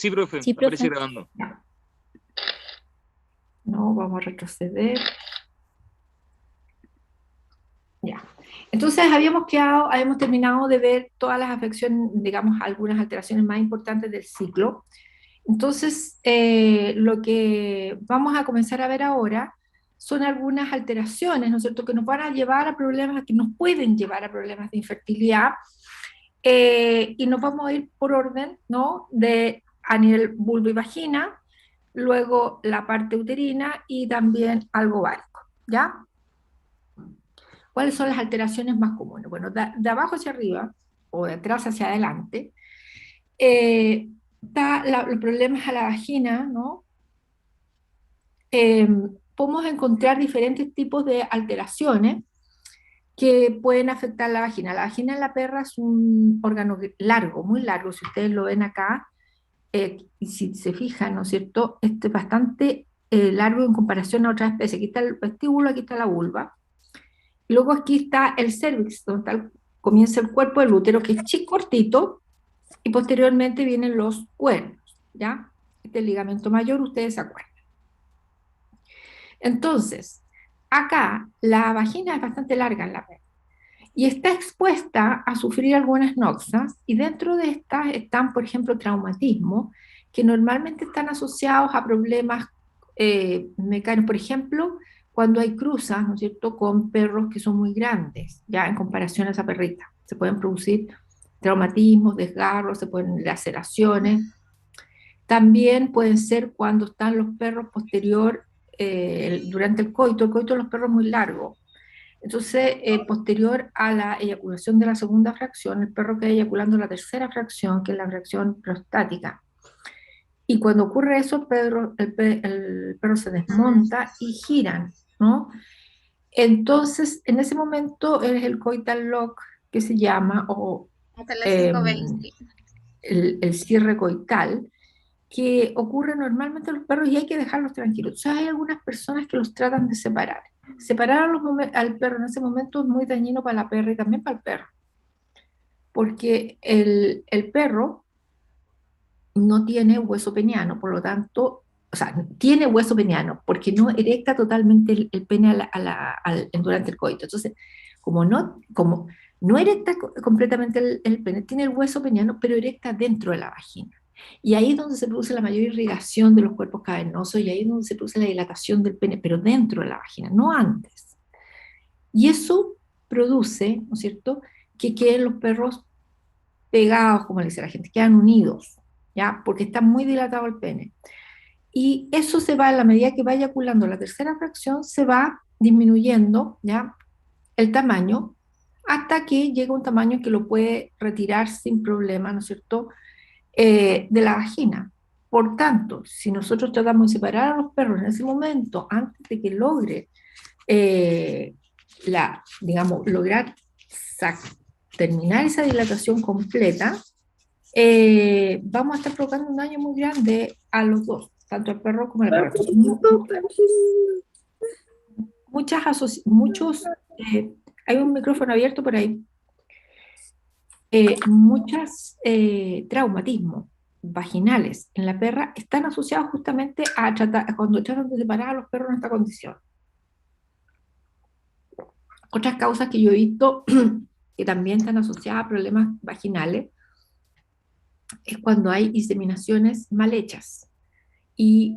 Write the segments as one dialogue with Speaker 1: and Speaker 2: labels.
Speaker 1: Sí, profe,
Speaker 2: Sí,
Speaker 1: aparece
Speaker 2: profe.
Speaker 1: grabando.
Speaker 2: Ya. No, vamos a retroceder. Ya. Entonces habíamos terminado de ver todas las afecciones, digamos, algunas alteraciones más importantes del ciclo. Entonces, lo que vamos a comenzar a ver ahora son algunas alteraciones, ¿no es cierto?, que nos van a llevar a problemas, que nos pueden llevar a problemas de infertilidad, y nos vamos a ir por orden, ¿no?, de a nivel vulva y vagina, luego la parte uterina y también algo ovárico, ¿ya? ¿Cuáles son las alteraciones más comunes? Bueno, de abajo hacia arriba o de atrás hacia adelante, está los problemas a la vagina, ¿no? Eh, Podemos encontrar diferentes tipos de alteraciones que pueden afectar la vagina. La vagina en la perra es un órgano largo, muy largo, si ustedes lo ven acá, y si se fijan, ¿no es cierto? Este es bastante largo en comparación a otras especies. Aquí está el vestíbulo, aquí está la vulva. Luego aquí está el cervix, donde comienza el cuerpo del útero, que es chico, cortito, y posteriormente vienen los cuernos, ¿ya? Este es el ligamento mayor, ustedes se acuerdan. Entonces, acá la vagina es bastante larga en la perra y está expuesta a sufrir algunas noxas, y dentro de estas están, por ejemplo, traumatismos, que normalmente están asociados a problemas mecánicos, por ejemplo, cuando hay cruzas, ¿no es cierto?, con perros que son muy grandes, ya en comparación a esa perrita. Se pueden producir traumatismos, desgarros, se pueden laceraciones. También pueden ser cuando están los perros posterior, durante el coito de los perros es muy largo. Entonces, posterior a la eyaculación de la segunda fracción, el perro queda eyaculando la tercera fracción, que es la fracción prostática. Y cuando ocurre eso, el perro se desmonta y giran, ¿no? Entonces, en ese momento es el coital lock, que se llama, o
Speaker 3: Hasta las
Speaker 2: eh,
Speaker 3: 5:20.
Speaker 2: el cierre coital, que ocurre normalmente en los perros y hay que dejarlos tranquilos. O sea, hay algunas personas que los tratan de separar. Separar al perro en ese momento es muy dañino para la perra y también para el perro, porque el perro no tiene hueso peniano, por lo tanto, o sea, tiene hueso peniano porque no erecta totalmente el pene durante el coito. Entonces, como no erecta completamente el pene, tiene el hueso peniano, pero erecta dentro de la vagina. Y ahí es donde se produce la mayor irrigación de los cuerpos cavernosos, y ahí es donde se produce la dilatación del pene, pero dentro de la vagina, no antes. Y eso produce, ¿no es cierto?, que queden los perros pegados, como le dice la gente, quedan unidos, ¿ya? Porque está muy dilatado el pene. Y eso se va, a la medida que va eyaculando la tercera fracción, se va disminuyendo, ¿ya?, el tamaño, hasta que llega a un tamaño que lo puede retirar sin problema, ¿no es cierto?, de la vagina. Por tanto, si nosotros tratamos de separar a los perros en ese momento, antes de que logre, digamos, lograr terminar esa dilatación completa, vamos a estar provocando un daño muy grande a los dos, tanto al perro como a la perra. Hay un micrófono abierto por ahí. Muchos traumatismos vaginales en la perra están asociados justamente a cuando tratan de separar a los perros en esta condición. Otras causas que yo he visto que también están asociadas a problemas vaginales es cuando hay inseminaciones mal hechas y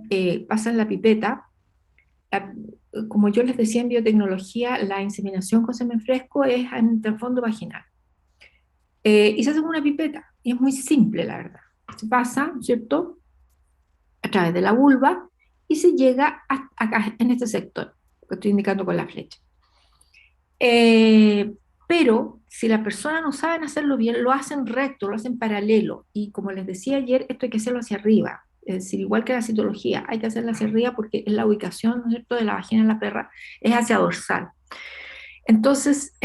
Speaker 2: pasan la pipeta. La- Como yo les decía, en biotecnología, la inseminación con semen fresco es en el trasfondo vaginal. Y se hace con una pipeta, y es muy simple, la verdad. Se pasa, ¿cierto?, a través de la vulva y se llega acá, en este sector, que estoy indicando con la flecha. Eh, pero si las personas no saben hacerlo bien, lo hacen recto, lo hacen paralelo. Y como les decía ayer, esto hay que hacerlo hacia arriba. Es decir, igual que la citología, hay que hacerla hacia arriba porque es la ubicación, ¿no es cierto?, de la vagina en la perra es hacia dorsal. Entonces,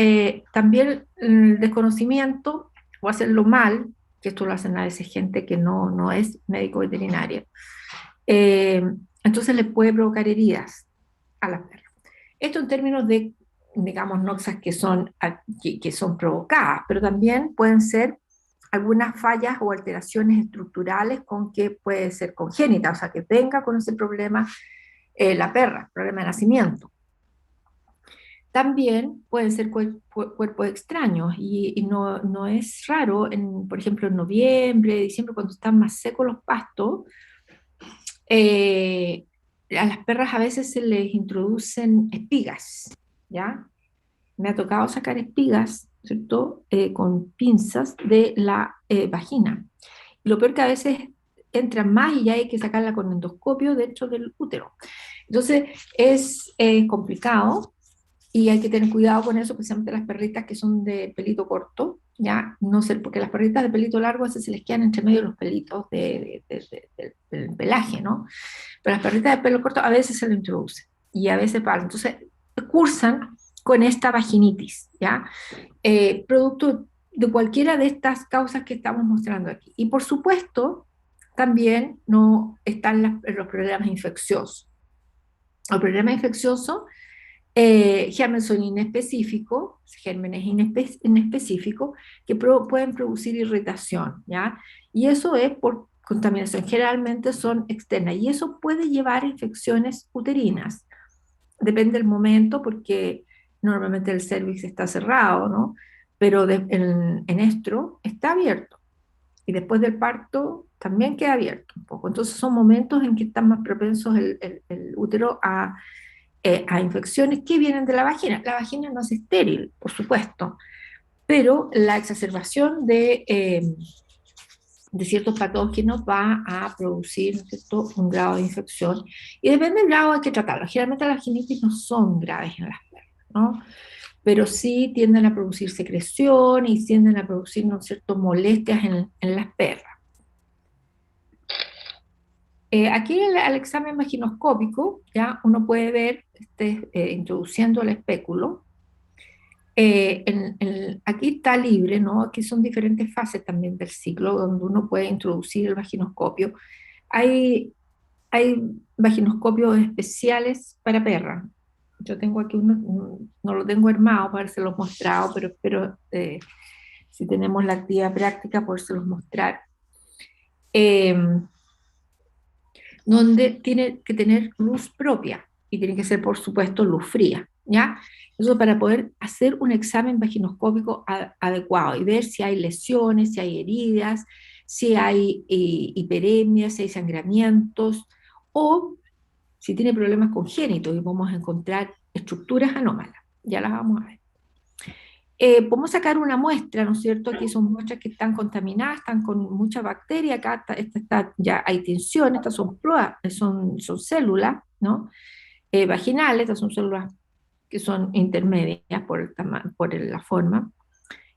Speaker 2: también el desconocimiento o hacerlo mal, que esto lo hacen a veces gente que no es médico veterinario, eh, entonces le puede provocar heridas a las perras. Esto en términos de, digamos, noxas que son provocadas, pero también pueden ser algunas fallas o alteraciones estructurales con que puede ser congénita, o sea, que venga con ese problema la perra, problema de nacimiento. También pueden ser cuerpos extraños y no es raro, por ejemplo, en noviembre, diciembre, cuando están más secos los pastos, eh, a las perras a veces se les introducen espigas, ¿ya? Me ha tocado sacar espigas, ¿cierto? Con pinzas de la vagina. Y lo peor que a veces entran más y ya hay que sacarla con endoscopio dentro del útero. Entonces es complicado y hay que tener cuidado con eso, especialmente las perritas que son de pelito corto, ya, no sé, porque las perritas de pelito largo a veces se les quedan entre medio los pelitos del pelaje, ¿no? Pero las perritas de pelo corto a veces se lo introducen y a veces pasan. Entonces cursan con esta vaginitis, ¿ya? Producto de cualquiera de estas causas que estamos mostrando aquí. Y por supuesto, también no están los problemas infecciosos. El problema infeccioso gérmenes son inespecíficos, gérmenes inespecíficos que pueden producir irritación, ¿ya? Y eso es por contaminación, generalmente son externas, y eso puede llevar a infecciones uterinas. Depende del momento, porque normalmente el cervix está cerrado, ¿no? Pero en estro está abierto, y después del parto también queda abierto un poco. Entonces son momentos en que están más propensos el útero a infecciones que vienen de la vagina. La vagina no es estéril, por supuesto, pero la exacerbación de ciertos patógenos va a producir, ¿no es cierto?, un grado de infección, y depende del grado hay que tratarlo. Generalmente las vaginitis no son graves en las perras, ¿no? Pero sí tienden a producir secreción y tienden a producir, ¿no es cierto?, molestias en las perras. Aquí al examen vaginoscópico, ya uno puede ver, introduciendo el espéculo. Aquí está libre, ¿no? Aquí son diferentes fases también del ciclo donde uno puede introducir el vaginoscopio. Hay, hay vaginoscopios especiales para perras. Yo tengo aquí uno, no lo tengo armado para los mostrado, pero espero, si tenemos la actividad práctica, podérselos mostrar. Eh, Donde tiene que tener luz propia y tiene que ser, por supuesto, luz fría, ¿ya? Eso para poder hacer un examen vaginoscópico adecuado y ver si hay lesiones, si hay heridas, si hay hiperemia, si hay sangramientos o si tiene problemas congénitos y vamos a encontrar estructuras anómalas. Ya las vamos a ver. Podemos sacar una muestra, ¿no es cierto? Aquí son muestras que están contaminadas, están con mucha bacteria, acá ya hay tensión, estas son pruebas, son células, ¿no? Vaginales, estas son células que son intermedias por la forma,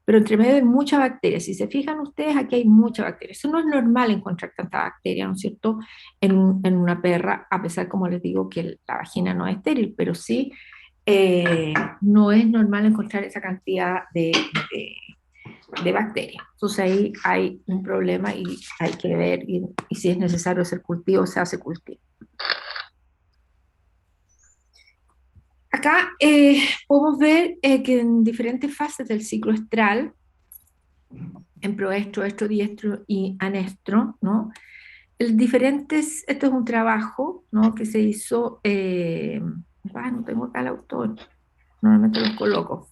Speaker 2: pero entre medio hay mucha bacteria. Si se fijan ustedes, aquí hay mucha bacteria. Eso no es normal encontrar tanta bacteria, ¿no es cierto?, en una perra, a pesar, como les digo, que la vagina no es estéril, pero sí no es normal encontrar esa cantidad de bacterias. Entonces ahí hay un problema y hay que ver y si es necesario hacer cultivo, se hace cultivo. Acá podemos ver que en diferentes fases del ciclo estral, en proestro, estro, diestro y anestro, ¿no? Esto es un trabajo, ¿no?, que se hizo, no tengo acá el autor, normalmente los coloco,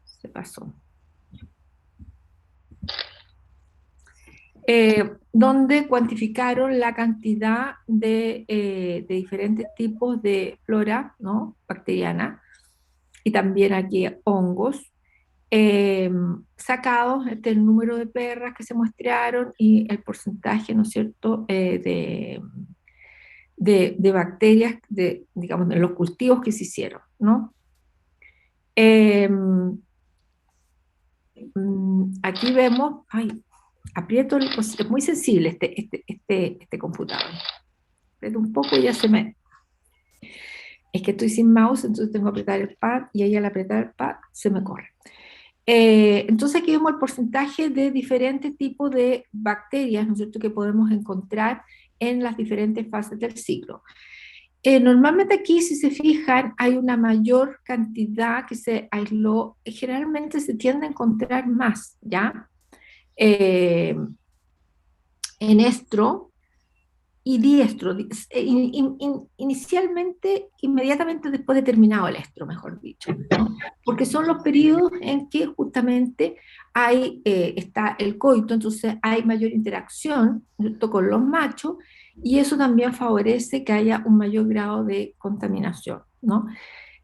Speaker 2: se pasó. Donde cuantificaron la cantidad de diferentes tipos de flora, ¿no?, bacteriana, y también aquí hongos, sacados el número de perras que se muestrearon y el porcentaje, ¿no es cierto?, de bacterias, digamos, de los cultivos que se hicieron, ¿no? Aquí vemos, ay, aprieto, es muy sensible este computador. Aprieto un poco y ya se me... Es que estoy sin mouse, entonces tengo que apretar el pad y ahí al apretar el pad se me corre. Entonces aquí vemos el porcentaje de diferentes tipos de bacterias, ¿no es cierto?, que podemos encontrar en las diferentes fases del ciclo. Normalmente aquí, si se fijan, hay una mayor cantidad que se aisló, generalmente se tiende a encontrar más, ¿ya? eh, en estro y diestro, inicialmente, inmediatamente después de terminado el estro, mejor dicho, ¿no? Porque son los periodos en que justamente está el coito, entonces hay mayor interacción, ¿cierto?, con los machos, y eso también favorece que haya un mayor grado de contaminación, ¿no?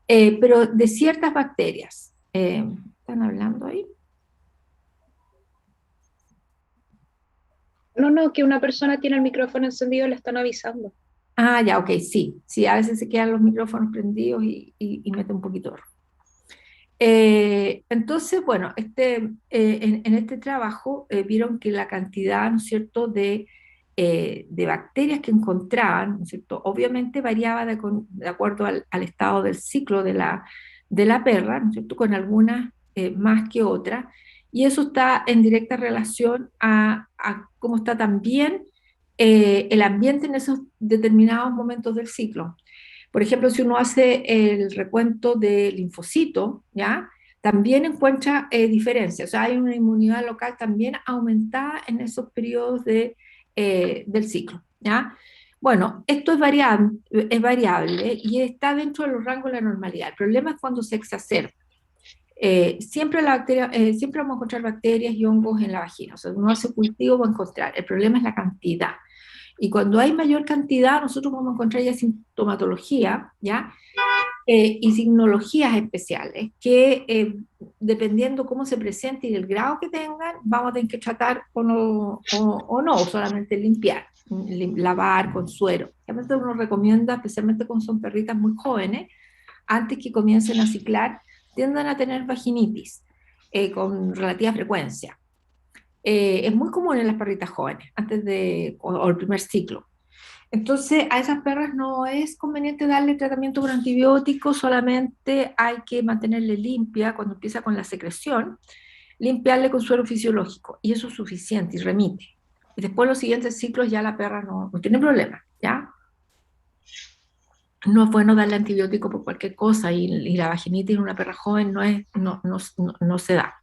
Speaker 2: Pero de ciertas bacterias, ¿están hablando ahí?
Speaker 1: No, no, que una persona tiene el micrófono encendido, le están avisando.
Speaker 2: Ah, ya, ok, sí, sí, a veces se quedan los micrófonos prendidos y mete un poquito de ruido. Entonces, bueno, en este trabajo vieron que la cantidad, ¿no es cierto?, de bacterias que encontraban, ¿no es cierto?, obviamente variaba de acuerdo al estado del ciclo de la perra, ¿no es cierto?, con algunas más que otras, y eso está en directa relación a cómo está también el ambiente en esos determinados momentos del ciclo. Por ejemplo, si uno hace el recuento de linfocitos, ¿ya? También encuentra diferencias. O sea, hay una inmunidad local también aumentada en esos periodos del ciclo, ¿ya? Bueno, esto es variable y está dentro de los rangos de la normalidad. El problema es cuando se exacerba. Siempre vamos a encontrar bacterias y hongos en la vagina. O sea, uno hace cultivo va a encontrar. El problema es la cantidad. Y cuando hay mayor cantidad, nosotros vamos a encontrar ya sintomatología, ¿ya? Y signologías especiales que, dependiendo cómo se presente y el grado que tengan, vamos a tener que tratar o no, solamente limpiar, lavar con suero. Realmente uno recomienda, especialmente cuando son perritas muy jóvenes, antes que comiencen a ciclar, tienden a tener vaginitis con relativa frecuencia. Es muy común en las perritas jóvenes, antes o el primer ciclo. Entonces, a esas perras no es conveniente darle tratamiento con antibióticos, solamente hay que mantenerle limpia cuando empieza con la secreción, limpiarle con suero fisiológico, y eso es suficiente y remite. Y después los siguientes ciclos ya la perra no tiene problema, ¿ya? No es bueno darle antibiótico por cualquier cosa, y la vaginitis en una perra joven no se da.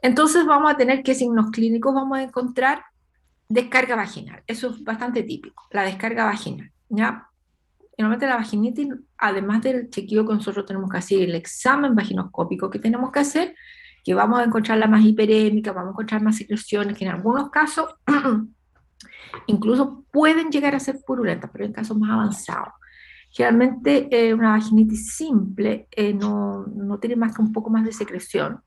Speaker 2: Entonces vamos a tener, ¿qué signos clínicos vamos a encontrar? Descarga vaginal, eso es bastante típico, la descarga vaginal, ¿ya? Normalmente la vaginitis, además del chequeo que nosotros tenemos que hacer, el examen vaginoscópico que tenemos que hacer, que vamos a encontrarla más hiperémica, vamos a encontrar más secreciones, que en algunos casos incluso pueden llegar a ser purulentas, pero en casos más avanzados. Generalmente una vaginitis simple no tiene más que un poco más de secreción.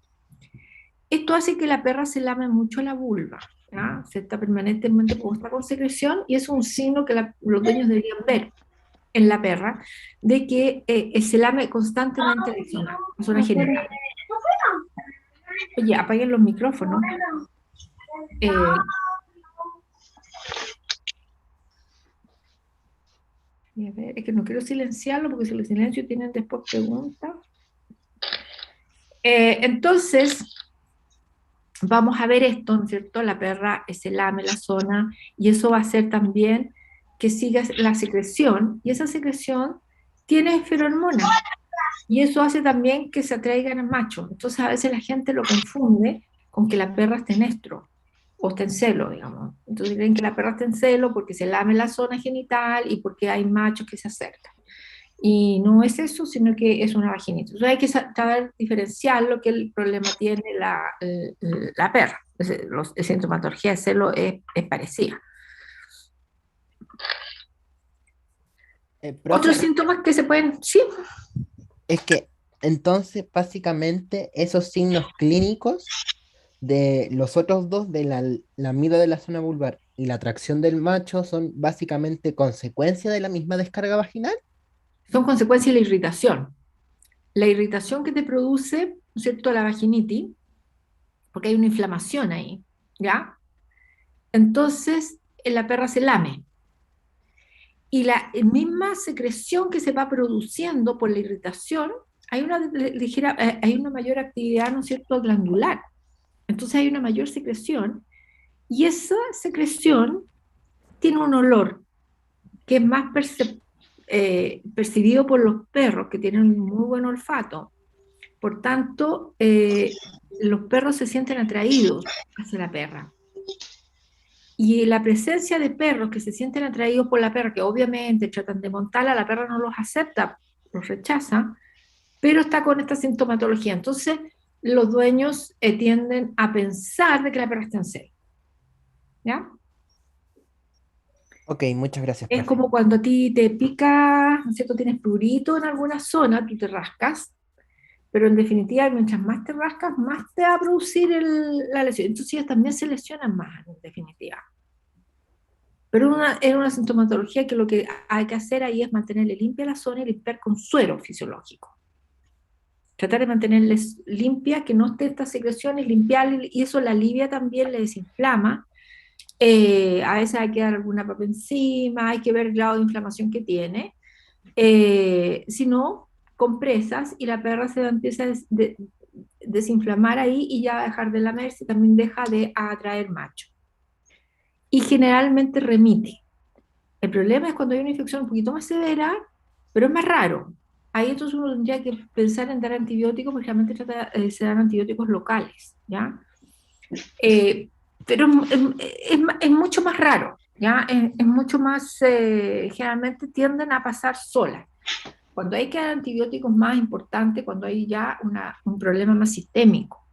Speaker 2: Esto hace que la perra se lame mucho la vulva, ¿ya? Se está permanentemente puesta con secreción, y es un signo que los dueños deberían ver en la perra, de que se lame constantemente la zona genital. Oye, apaguen los micrófonos. Eh, a ver, es que no quiero silenciarlo, porque si lo silencio tienen después preguntas. Entonces, vamos a ver esto, ¿no es cierto? La perra se lame la zona, y eso va a hacer también que siga la secreción, y esa secreción tiene feromonas, y eso hace también que se atraigan a machos. Entonces a veces la gente lo confunde con que la perra esté en estro o está en celo, digamos. Entonces creen que la perra está en celo porque se lame la zona genital y porque hay machos que se acercan. Y no es eso, sino que es una vaginita. Entonces hay que saber diferenciar lo que el problema tiene la perra. La sintomatología de celo es parecida. Otros
Speaker 3: Profe,
Speaker 2: síntomas que se pueden, sí,
Speaker 3: es que entonces básicamente esos signos clínicos de los otros dos, de la mida de la zona vulvar y la atracción del macho, son básicamente consecuencia de la misma descarga vaginal.
Speaker 2: son consecuencias de la irritación. La irritación que te produce, ¿no es cierto?, la vaginitis, porque hay una inflamación ahí, ¿ya? Entonces, la perra se lame. Y la misma secreción que se va produciendo por la irritación, hay una mayor actividad, ¿no es cierto?, glandular. Entonces hay una mayor secreción, y esa secreción tiene un olor que es más percibido por los perros, que tienen un muy buen olfato, Por tanto, los perros se sienten atraídos hacia la perra. Y la presencia de perros que se sienten atraídos por la perra, que obviamente tratan de montarla, la perra no los acepta, los rechaza, pero está con esta sintomatología. Entonces, los dueños tienden a pensar de que la perra está en celo. ¿Ya?
Speaker 3: Ok, muchas gracias,
Speaker 2: Es
Speaker 3: profe.
Speaker 2: como cuando a ti te pica, ¿no es cierto? Tienes prurito en alguna zona, tú te rascas, pero en definitiva, mientras más te rascas, más te va a producir la lesión. Entonces ellos también se lesionan más, en definitiva. Pero es una sintomatología que lo que hay que hacer ahí es mantenerle limpia la zona y limpiar con suero fisiológico. Tratar de mantenerles limpia, que no estén estas secreciones, limpiarle, y eso la alivia también, le desinflama. A veces hay que dar alguna papa encima, hay que ver el grado de inflamación que tiene. Si no, compresas y la perra se empieza a desinflamar ahí y ya va a dejar de lamerse, también deja de atraer macho. Y generalmente remite. El problema es cuando hay una infección un poquito más severa, pero es más raro. Ahí entonces uno tendría que pensar en dar antibióticos, porque realmente se dan antibióticos locales, ¿ya? Pero es mucho más raro, ¿ya? Es mucho más, generalmente tienden a pasar solas. Cuando hay que dar antibióticos más importante, cuando hay ya un problema más sistémico.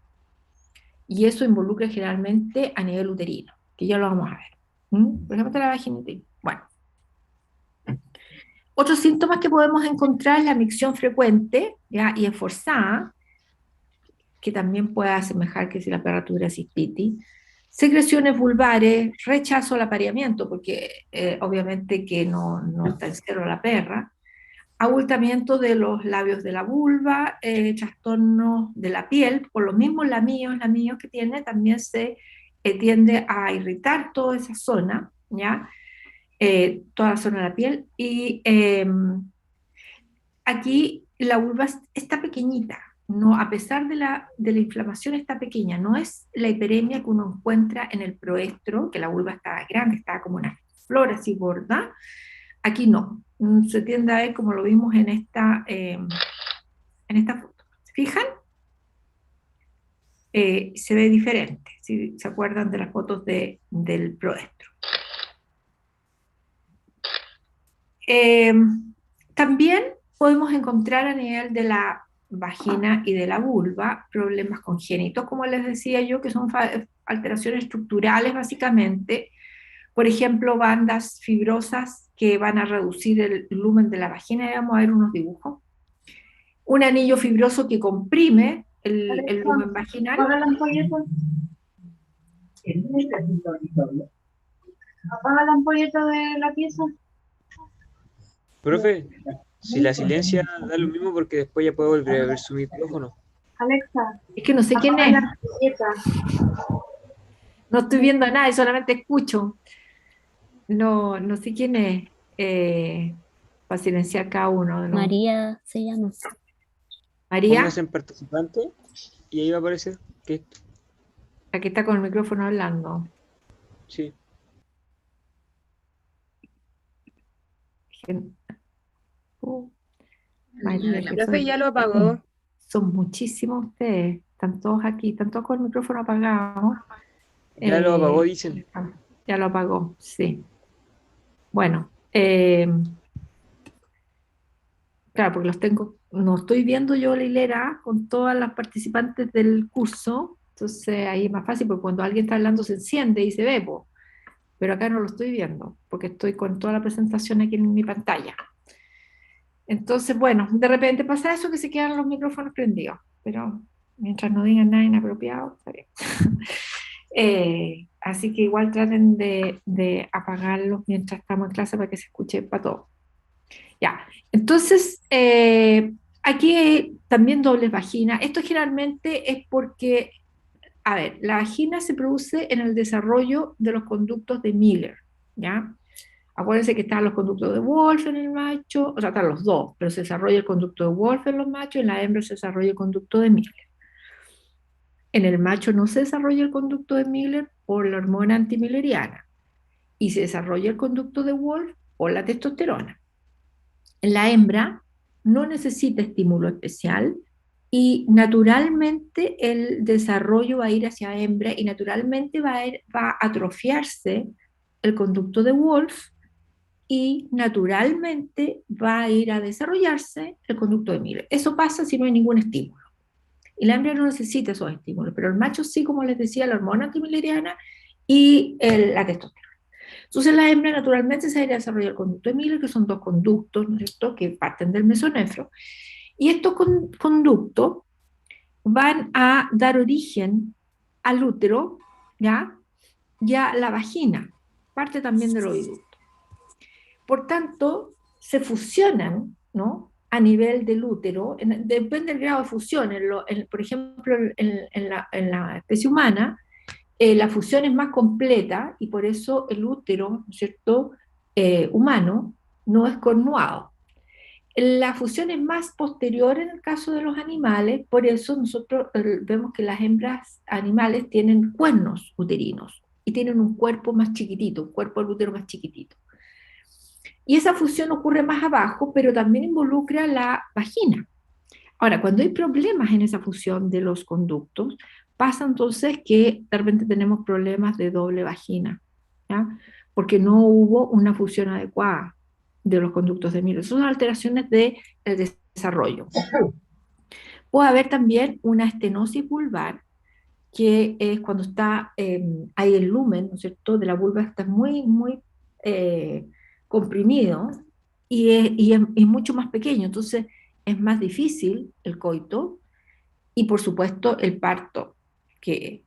Speaker 2: Y eso involucra generalmente a nivel uterino, que ya lo vamos a ver. Por ejemplo, la vaginitis. Bueno. Otros síntomas que podemos encontrar es la micción frecuente, ¿ya? Y esforzada, que también puede asemejar que si la perra tuviera cistitis. Secreciones vulvares, rechazo al apareamiento, porque obviamente que no está en cero la perra. Abultamiento de los labios de la vulva, trastornos de la piel, por lo mismo lamillos que tiene, también se tiende a irritar toda esa zona, ¿ya? Toda la zona de la piel. Y aquí la vulva está pequeñita, no, a pesar de la inflamación está pequeña, no es la hiperemia que uno encuentra en el proestro, que la vulva está grande, está como una flor así gorda. Aquí no, se tiende a ver como lo vimos en esta foto. ¿Se fijan? Se ve diferente, si se acuerdan de las fotos del proestro. También podemos encontrar a nivel de la vagina y de la vulva problemas congénitos, como les decía yo, que son alteraciones estructurales básicamente. Por ejemplo, bandas fibrosas que van a reducir el lumen de la vagina, y vamos a ver unos dibujos. Un anillo fibroso que comprime el lumen vaginal.
Speaker 1: Apaga la ampolleta. Apaga la ampolleta de la pieza.
Speaker 4: Profe, si la silencia da lo mismo porque después ya puede volver a ver su micrófono.
Speaker 1: Alexa,
Speaker 2: Es que no sé quién
Speaker 1: apaga
Speaker 2: es.
Speaker 1: la ampolleta.
Speaker 2: No estoy viendo nada, solamente escucho. No sé quién es. Para silenciar cada uno de los.
Speaker 5: María se llama.
Speaker 2: María,
Speaker 4: Póngase en participante y ahí va a aparecer que
Speaker 2: la que está con el micrófono hablando.
Speaker 4: sí.
Speaker 2: María,
Speaker 1: La
Speaker 2: que
Speaker 1: profe ya lo apagó.
Speaker 2: son muchísimos ustedes. Están todos aquí, están todos con el micrófono apagado.
Speaker 4: Ya lo apagó, dicen.
Speaker 2: Ya lo apagó, sí. Bueno, claro, porque los tengo, no estoy viendo yo la hilera con todas las participantes del curso, entonces ahí es más fácil porque cuando alguien está hablando se enciende y se ve, po. Pero acá no lo estoy viendo porque estoy con toda la presentación aquí en mi pantalla. Entonces, bueno, de repente pasa eso que se quedan los micrófonos prendidos, pero mientras no digan nada inapropiado, está bien. Así que igual traten de apagarlos mientras estamos en clase para que se escuche para todos. Ya, entonces, aquí hay también dobles vaginas. Esto generalmente es porque, a ver, la vagina se produce en el desarrollo de los conductos de Miller, ¿ya? Acuérdense que están los conductos de Wolff en el macho, o sea, están los dos, pero se desarrolla el conducto de Wolff en los machos y en la hembra se desarrolla el conducto de Miller. En el macho no se desarrolla el conducto de Miller por la hormona antimilleriana y se desarrolla el conducto de Wolff por la testosterona. En la hembra no necesita estímulo especial y naturalmente el desarrollo va a ir hacia hembra y naturalmente va a atrofiarse el conducto de Wolf y naturalmente va a ir a desarrollarse el conducto de Miller. Eso pasa si no hay ningún estímulo. Y la hembra no necesita esos estímulos, pero el macho sí, como les decía, la hormona antimileriana y la testosterona. Entonces la hembra naturalmente se va a ir a desarrollar el conducto de Miller, que son dos conductos, ¿no es cierto?, que parten del mesonefro, y estos conductos van a dar origen al útero, ¿ya? Ya la vagina, parte también del oviducto. Por tanto, se fusionan, ¿no?, a nivel del útero, depende del grado de fusión. Por ejemplo, en la especie humana, la fusión es más completa y por eso el útero, ¿no es cierto?, humano no es cornuado. La fusión es más posterior en el caso de los animales, por eso nosotros vemos que las hembras animales tienen cuernos uterinos y tienen un cuerpo más chiquitito, un cuerpo del útero más chiquitito. Y esa fusión ocurre más abajo, pero también involucra la vagina. Ahora, cuando hay problemas en esa fusión de los conductos, pasa entonces que de repente tenemos problemas de doble vagina, ¿ya? Porque no hubo una fusión adecuada de los conductos de Miller. Son alteraciones del desarrollo. Puede haber también una estenosis vulvar, que es cuando está, hay el lumen, ¿no es cierto?, de la vulva está muy, muy comprimido y es mucho más pequeño, entonces es más difícil el coito y por supuesto el parto, que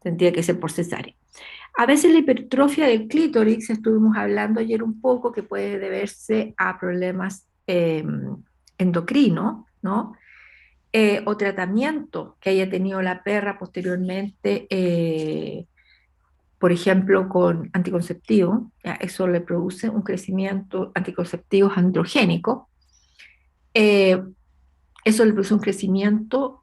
Speaker 2: tendría que ser por cesárea. A veces la hipertrofia del clítoris, estuvimos hablando ayer un poco, que puede deberse a problemas endocrinos, ¿no? O tratamiento que haya tenido la perra posteriormente, por ejemplo, con anticonceptivos, eso le produce un crecimiento, anticonceptivos androgénicos, eso le produce un crecimiento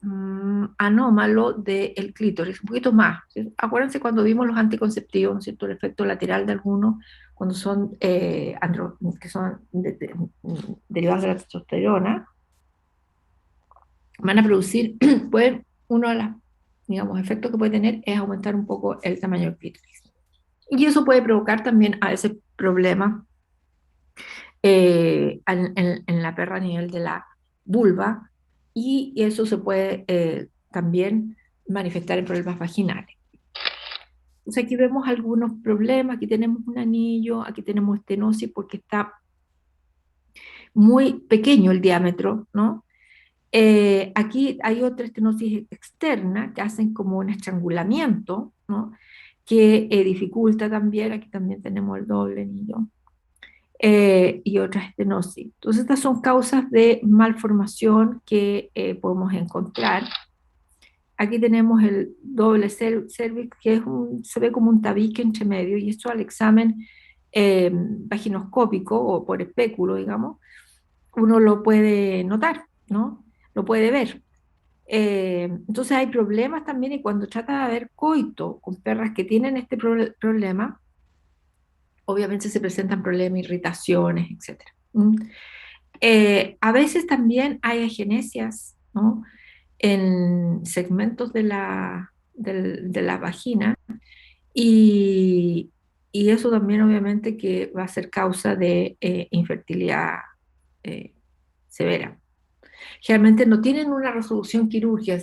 Speaker 2: anómalo del clítoris, un poquito más. ¿Sí? Acuérdense cuando vimos los anticonceptivos, ¿no es cierto?, el efecto lateral de algunos, cuando son, que son derivados de la testosterona, van a producir, uno de los, digamos, efectos que puede tener es aumentar un poco el tamaño del clítoris. Y eso puede provocar también a ese problema en la perra a nivel de la vulva, y eso se puede también manifestar en problemas vaginales. Entonces aquí vemos algunos problemas, aquí tenemos un anillo, aquí tenemos estenosis porque está muy pequeño el diámetro, ¿no? Aquí hay otra estenosis externa que hacen como un estrangulamiento, ¿no?, que dificulta también, aquí también tenemos el doble anillo, y otra estenosis. Entonces estas son causas de malformación que podemos encontrar. Aquí tenemos el doble cervix, que se ve como un tabique entre medio, y esto al examen vaginoscópico o por espéculo, digamos, uno lo puede notar, ¿no? Lo puede ver. Entonces hay problemas también, y cuando trata de haber coito con perras que tienen este problema, obviamente se presentan problemas, irritaciones, etc. A veces también hay agenesias, ¿no?, en segmentos de la vagina, y, y eso también obviamente que va a ser causa de infertilidad severa. Generalmente no tienen una resolución quirúrgica.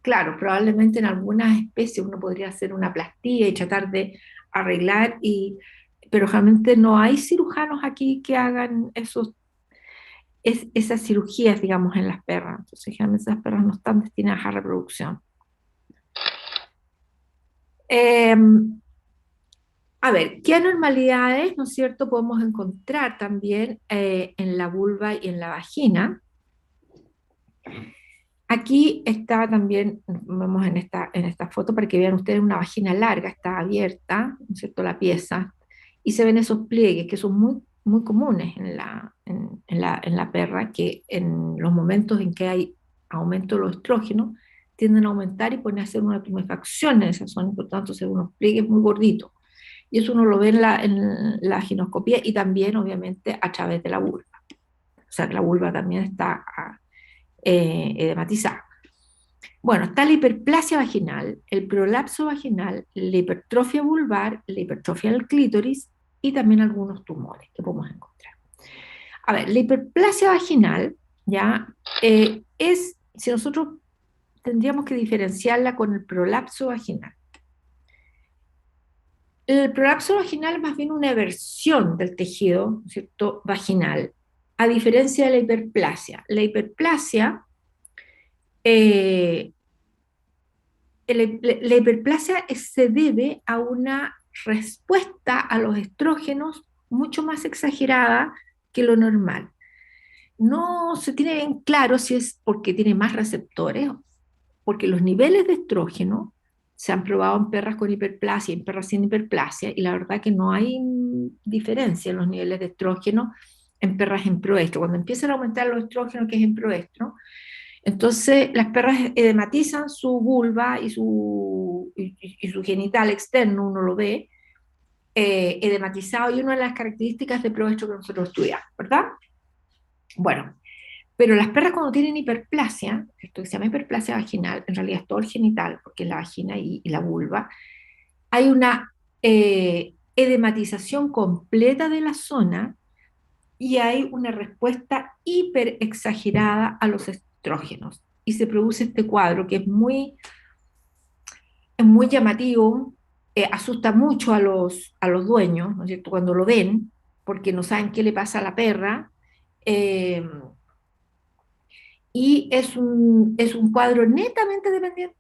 Speaker 2: Claro, probablemente en algunas especies uno podría hacer una plastía y tratar de arreglar, pero realmente no hay cirujanos aquí que hagan esas cirugías, digamos, en las perras. Entonces, generalmente esas perras no están destinadas a reproducción. A ver, ¿qué anormalidades, no es cierto?, podemos encontrar también en la vulva y en la vagina? Aquí está también, vemos en esta foto para que vean ustedes una vagina larga, está abierta, ¿no es cierto?, la pieza, y se ven esos pliegues que son muy, muy comunes en la perra, que en los momentos en que hay aumento de los estrógenos, tienden a aumentar y pueden hacer una tumefacción en esa zona, por tanto, se ven unos pliegues muy gorditos. Y eso uno lo ve en la ginoscopía y también, obviamente, a través de la vulva. O sea, que la vulva también está edematizada. Bueno, está la hiperplasia vaginal, el prolapso vaginal, la hipertrofia vulvar, la hipertrofia del clítoris y también algunos tumores que podemos encontrar. A ver, la hiperplasia vaginal, ya, si nosotros tendríamos que diferenciarla con el prolapso vaginal. El prolapso vaginal es más bien una eversión del tejido, ¿cierto?, vaginal, a diferencia de la hiperplasia. La hiperplasia, la hiperplasia se debe a una respuesta a los estrógenos mucho más exagerada que lo normal. No se tiene bien claro si es porque tiene más receptores, porque los niveles de estrógeno se han probado en perras con hiperplasia y en perras sin hiperplasia, y la verdad que no hay diferencia en los niveles de estrógeno en perras en proestro. Cuando empiezan a aumentar los estrógenos, que es en proestro, entonces las perras edematizan su vulva y su genital externo, uno lo ve, edematizado, y una de las características de proestro que nosotros estudiamos, ¿verdad? Bueno, pero las perras cuando tienen hiperplasia, esto que se llama hiperplasia vaginal, en realidad es todo el genital, porque es la vagina y la vulva, hay una edematización completa de la zona y hay una respuesta hiperexagerada a los estrógenos. Y se produce este cuadro que es muy llamativo, asusta mucho a los dueños, ¿no es cierto?, cuando lo ven, porque no saben qué le pasa a la perra. Eh, y es un cuadro netamente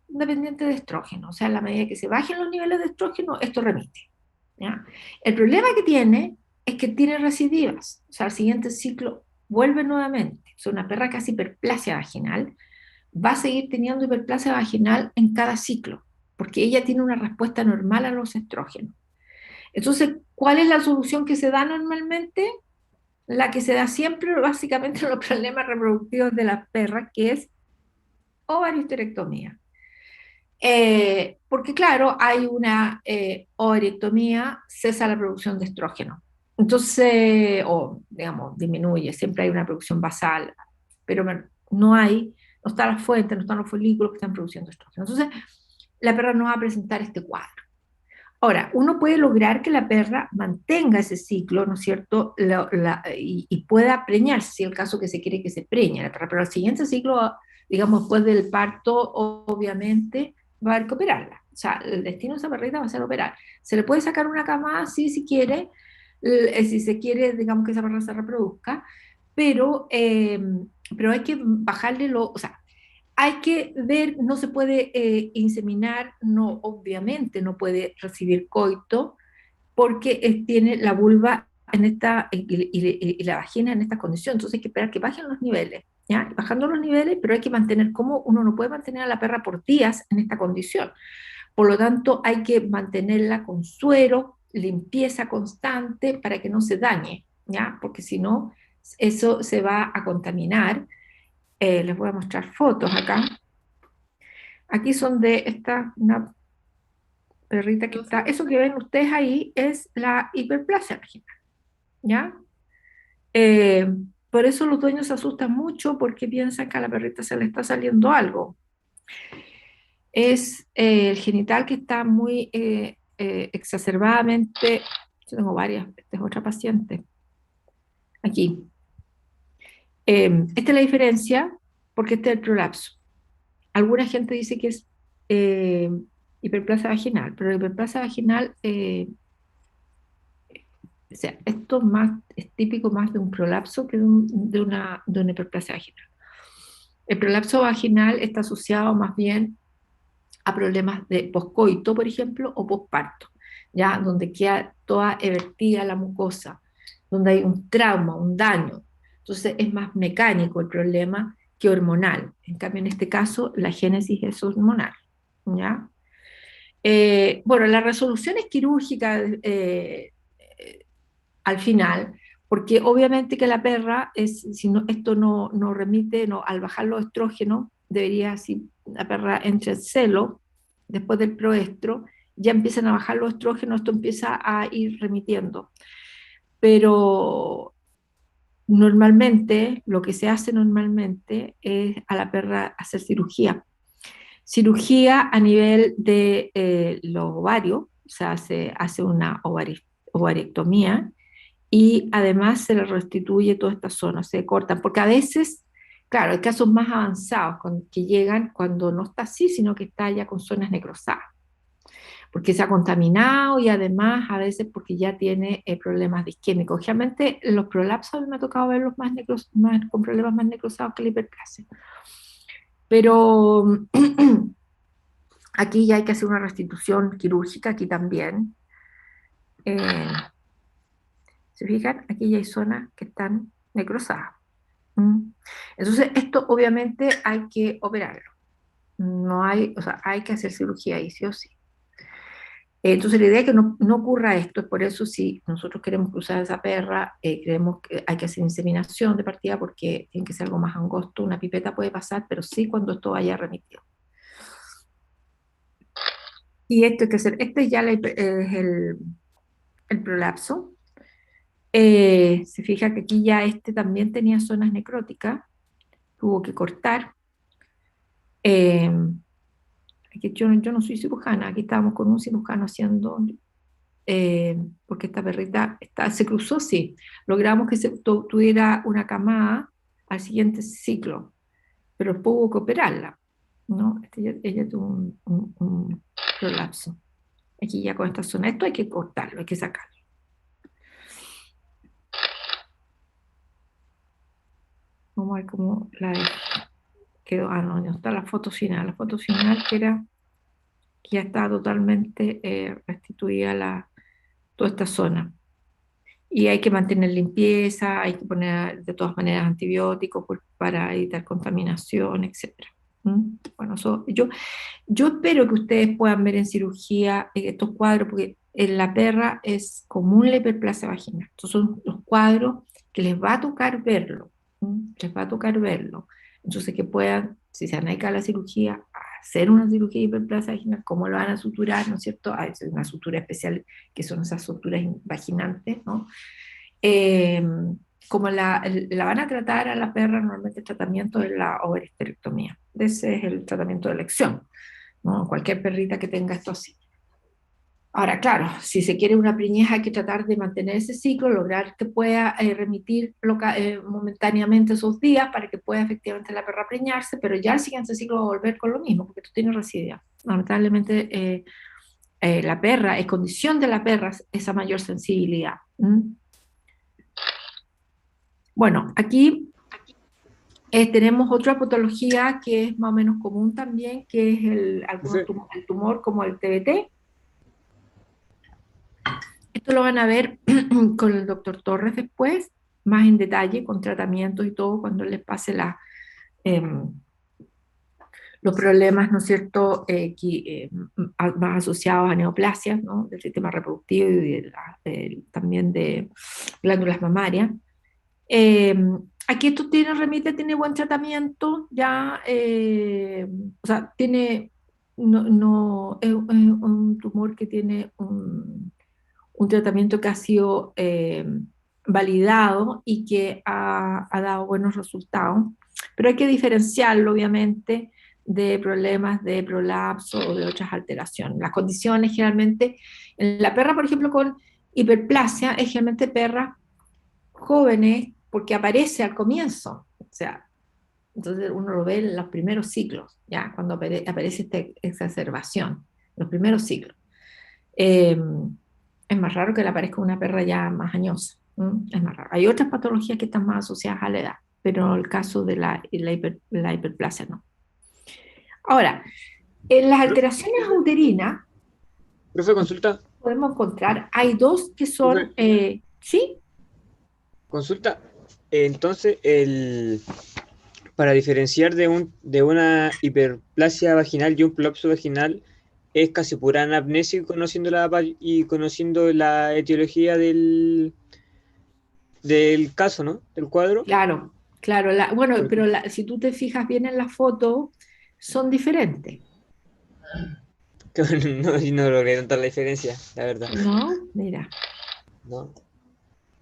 Speaker 2: dependiente de estrógeno, o sea, en la medida que se bajen los niveles de estrógeno, esto remite, ¿ya? El problema que tiene es que tiene recidivas, o sea, al siguiente ciclo vuelve nuevamente. O sea, una perra casi hiperplasia vaginal va a seguir teniendo hiperplasia vaginal en cada ciclo, porque ella tiene una respuesta normal a los estrógenos. Entonces, ¿cuál es la solución que se da normalmente? La que se da siempre básicamente en los problemas reproductivos de las perras, que es ovariohisterectomía. Porque claro, hay una ovarectomía, cesa la producción de estrógeno. Entonces, o digamos, disminuye, siempre hay una producción basal, pero no está la fuente, no están los folículos que están produciendo estrógeno. Entonces, la perra no va a presentar este cuadro. Ahora, uno puede lograr que la perra mantenga ese ciclo, ¿no es cierto?, y pueda preñarse, si es el caso que se quiere que se preñe la perra, pero al siguiente ciclo, digamos, después del parto, obviamente va a haber que operarla. O sea, el destino de esa perrita va a ser operar. Se le puede sacar una camada, sí, si quiere, si se quiere, digamos, que esa perra se reproduzca, pero hay que bajarle o sea, hay que ver, no se puede inseminar, no, obviamente no puede recibir coito, porque tiene la vulva en esta, y la vagina en esta condición. Entonces hay que esperar que bajen los niveles, ¿ya? Bajando los niveles, pero hay que mantener, como uno no puede mantener a la perra por días en esta condición. Por lo tanto, hay que mantenerla con suero, limpieza constante para que no se dañe, ¿ya? Porque si no, eso se va a contaminar. Les voy a mostrar fotos acá. Aquí son de una perrita que está, eso que ven ustedes ahí es la hiperplasia vaginal, ¿ya? Eh, por eso los dueños se asustan mucho porque piensan que a la perrita se le está saliendo algo. Es el genital que está muy exacerbadamente, yo tengo varias, esta es otra paciente, aquí. Esta es la diferencia porque este es el prolapso. Alguna gente dice que es hiperplasia vaginal, pero la hiperplasia vaginal, o sea, esto es típico más de un prolapso que de una hiperplasia vaginal. El prolapso vaginal está asociado más bien a problemas de poscoito, por ejemplo, o posparto, ya donde queda toda evertida la mucosa, donde hay un trauma, un daño. Entonces es más mecánico el problema que hormonal. En cambio, en este caso, la génesis es hormonal, ¿ya? Bueno, la resolución es quirúrgica al final, porque obviamente que la perra, si no, esto no remite, al bajar los estrógenos, debería, si la perra entra en celo, después del proestro, ya empiezan a bajar los estrógenos, esto empieza a ir remitiendo. Pero normalmente, lo que se hace normalmente es a la perra hacer cirugía. cirugía a nivel de los ovarios, o sea, se hace una ovariectomía y además se le restituye toda esta zona, se cortan, porque a veces, claro, hay casos más avanzados que llegan cuando no está así, sino que está ya con zonas necrosadas, porque se ha contaminado y además a veces porque ya tiene problemas disquémicos. Generalmente los prolapsos a mí me ha tocado verlos con problemas más necrosados que la hiperplasia. Pero aquí ya hay que hacer una restitución quirúrgica, aquí también. ¿Se fijan? Aquí ya hay zonas que están necrosadas. Entonces, esto obviamente hay que operarlo. No hay, o sea, hay que hacer cirugía ahí, sí o sí. Entonces, la idea es que no ocurra esto, es por eso si nosotros queremos cruzar esa perra, creemos que hay que hacer inseminación de partida porque tiene que ser algo más angosto, una pipeta puede pasar, pero sí cuando esto haya remitido. Y esto hay que hacer, este ya es el prolapso. Se fija que aquí ya este también tenía zonas necróticas, tuvo que cortar. Aquí yo no soy cirujana, aquí estábamos con un cirujano haciendo, porque esta perrita se cruzó, sí, logramos que tuviera una camada al siguiente ciclo, pero hubo que operarla, ¿no? Ella tuvo un prolapso. Aquí ya con esta zona, esto hay que cortarlo, hay que sacarlo. Vamos a ver cómo quedó. Ah, no está la foto final que era que ya está totalmente restituida toda esta zona. Y hay que mantener limpieza, hay que poner de todas maneras antibióticos para evitar contaminación, etc. Bueno, yo espero que ustedes puedan ver en cirugía estos cuadros, porque en la perra es común la hiperplasia vaginal. Estos son los cuadros que les va a tocar verlo. Les va a tocar verlo. Entonces, que puedan, si se van a dedicar a la cirugía, hacer una cirugía de hiperplasia vaginal, cómo lo van a suturar, ¿no es cierto? Hay una sutura especial, que son esas suturas vaginantes, ¿no? Como la van a tratar a la perra, normalmente el tratamiento es la ovarectomía. Ese es el tratamiento de elección, ¿no? Cualquier perrita que tenga esto así. Ahora, claro, si se quiere una preñez hay que tratar de mantener ese ciclo, lograr que pueda remitir momentáneamente esos días para que pueda efectivamente la perra preñarse, pero ya al siguiente ciclo va a volver con lo mismo, porque tú tienes residuos. Lamentablemente la perra, es condición de la perra esa mayor sensibilidad. Bueno, aquí tenemos otra patología que es más o menos común también, que es el tumor como el TBT. Esto lo van a ver con el doctor Torres después, más en detalle, con tratamientos y todo, cuando les pase los problemas, ¿no es cierto?, más asociados a neoplasias, ¿no?, del sistema reproductivo y también de glándulas mamarias. Aquí esto tiene buen tratamiento, ya, o sea, es un tumor que tiene un tratamiento que ha sido validado y que ha dado buenos resultados, pero hay que diferenciarlo, obviamente, de problemas de prolapso o de otras alteraciones. Las condiciones generalmente, en la perra, por ejemplo, con hiperplasia, es generalmente perras jóvenes, porque aparece al comienzo, o sea, entonces uno lo ve en los primeros ciclos, ya, cuando aparece esta exacerbación, los primeros ciclos. Es más raro que le aparezca una perra ya más añosa, es más raro. Hay otras patologías que están más asociadas a la edad, pero el caso de la hiperplasia no. Ahora, en las alteraciones uterinas,
Speaker 4: Profe, consulta.
Speaker 2: podemos encontrar, hay dos que son, ¿sí?
Speaker 4: Consulta. Entonces, para diferenciar de una hiperplasia vaginal y un prolapso vaginal, es casi pura anamnesis conociendo la etiología del caso, ¿no? Del cuadro.
Speaker 2: Claro, claro. Bueno,
Speaker 4: Porque-
Speaker 2: pero si tú te fijas bien en la foto, son diferentes,
Speaker 4: No logré notar la diferencia, la verdad.
Speaker 2: ¿no? Mira.
Speaker 4: ¿No?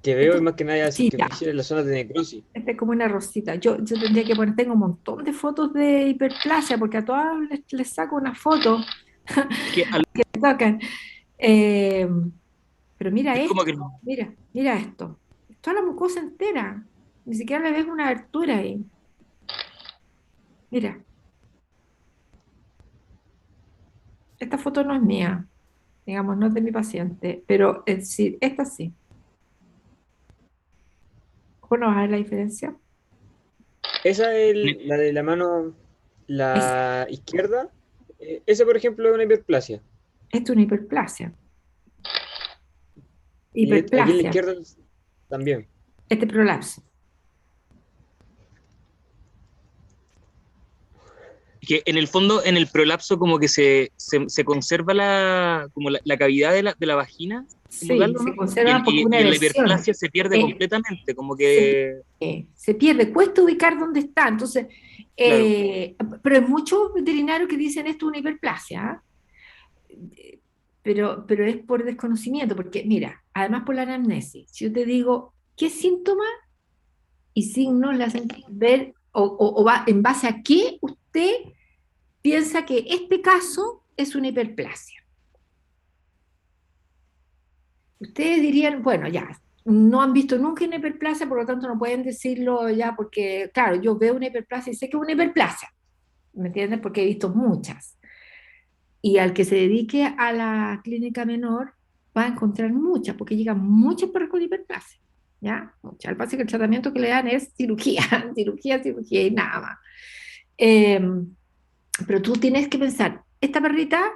Speaker 4: que veo es más que nada
Speaker 2: Sí, ya.
Speaker 4: cicatrices en la zona de necrosis.
Speaker 2: Esta es como una rosita. Yo tendría que poner, tengo un montón de fotos de hiperplasia, porque a todas les saco una foto
Speaker 5: Que
Speaker 2: que me tocan. Eh, pero mira
Speaker 5: es
Speaker 2: esto,
Speaker 5: como que
Speaker 2: mira esto. Toda la mucosa entera. Ni siquiera le ves una abertura ahí. Mira, esta foto no es mía, digamos, no es de mi paciente, pero sí, esta sí. ¿Cómo vas a ver la diferencia?
Speaker 4: Esa es la de la mano,
Speaker 2: Es,
Speaker 4: la izquierda. Esa, por ejemplo, es una hiperplasia.
Speaker 2: esto es una hiperplasia.
Speaker 4: Y aquí en la
Speaker 2: Hiperplasia,
Speaker 4: izquierda también.
Speaker 2: este prolapso.
Speaker 5: que en el fondo, en el prolapso, como que se conserva como la cavidad de la vagina, como tal,
Speaker 2: Sí,
Speaker 5: ¿o
Speaker 2: se
Speaker 5: no?
Speaker 2: conserva porque
Speaker 5: Y
Speaker 2: una
Speaker 5: en la
Speaker 2: erección.
Speaker 5: hiperplasia se pierde
Speaker 2: Eh,
Speaker 5: completamente, como
Speaker 2: se,
Speaker 5: que,
Speaker 2: se pierde, cuesta ubicar dónde está. Entonces,
Speaker 5: claro,
Speaker 2: pero hay muchos veterinarios que dicen esto es una hiperplasia, ¿ah? Pero es por desconocimiento, porque mira, además por la anamnesis, si yo te digo qué síntomas y signos le hacen ver, o va en base a qué usted piensa que este caso es una hiperplasia. Ustedes dirían, bueno, ya, no han visto nunca una hiperplasia, por lo tanto no pueden decirlo ya, porque, claro, yo veo una hiperplasia y sé que es una hiperplasia, ¿me entienden? Porque he visto muchas. Y al que se dedique a la clínica menor va a encontrar muchas, porque llegan muchas personas con hiperplasia, ¿ya? Muchas. Al paso que el tratamiento que le dan es cirugía, cirugía y nada más. Eh, pero tú tienes que pensar, ¿esta perrita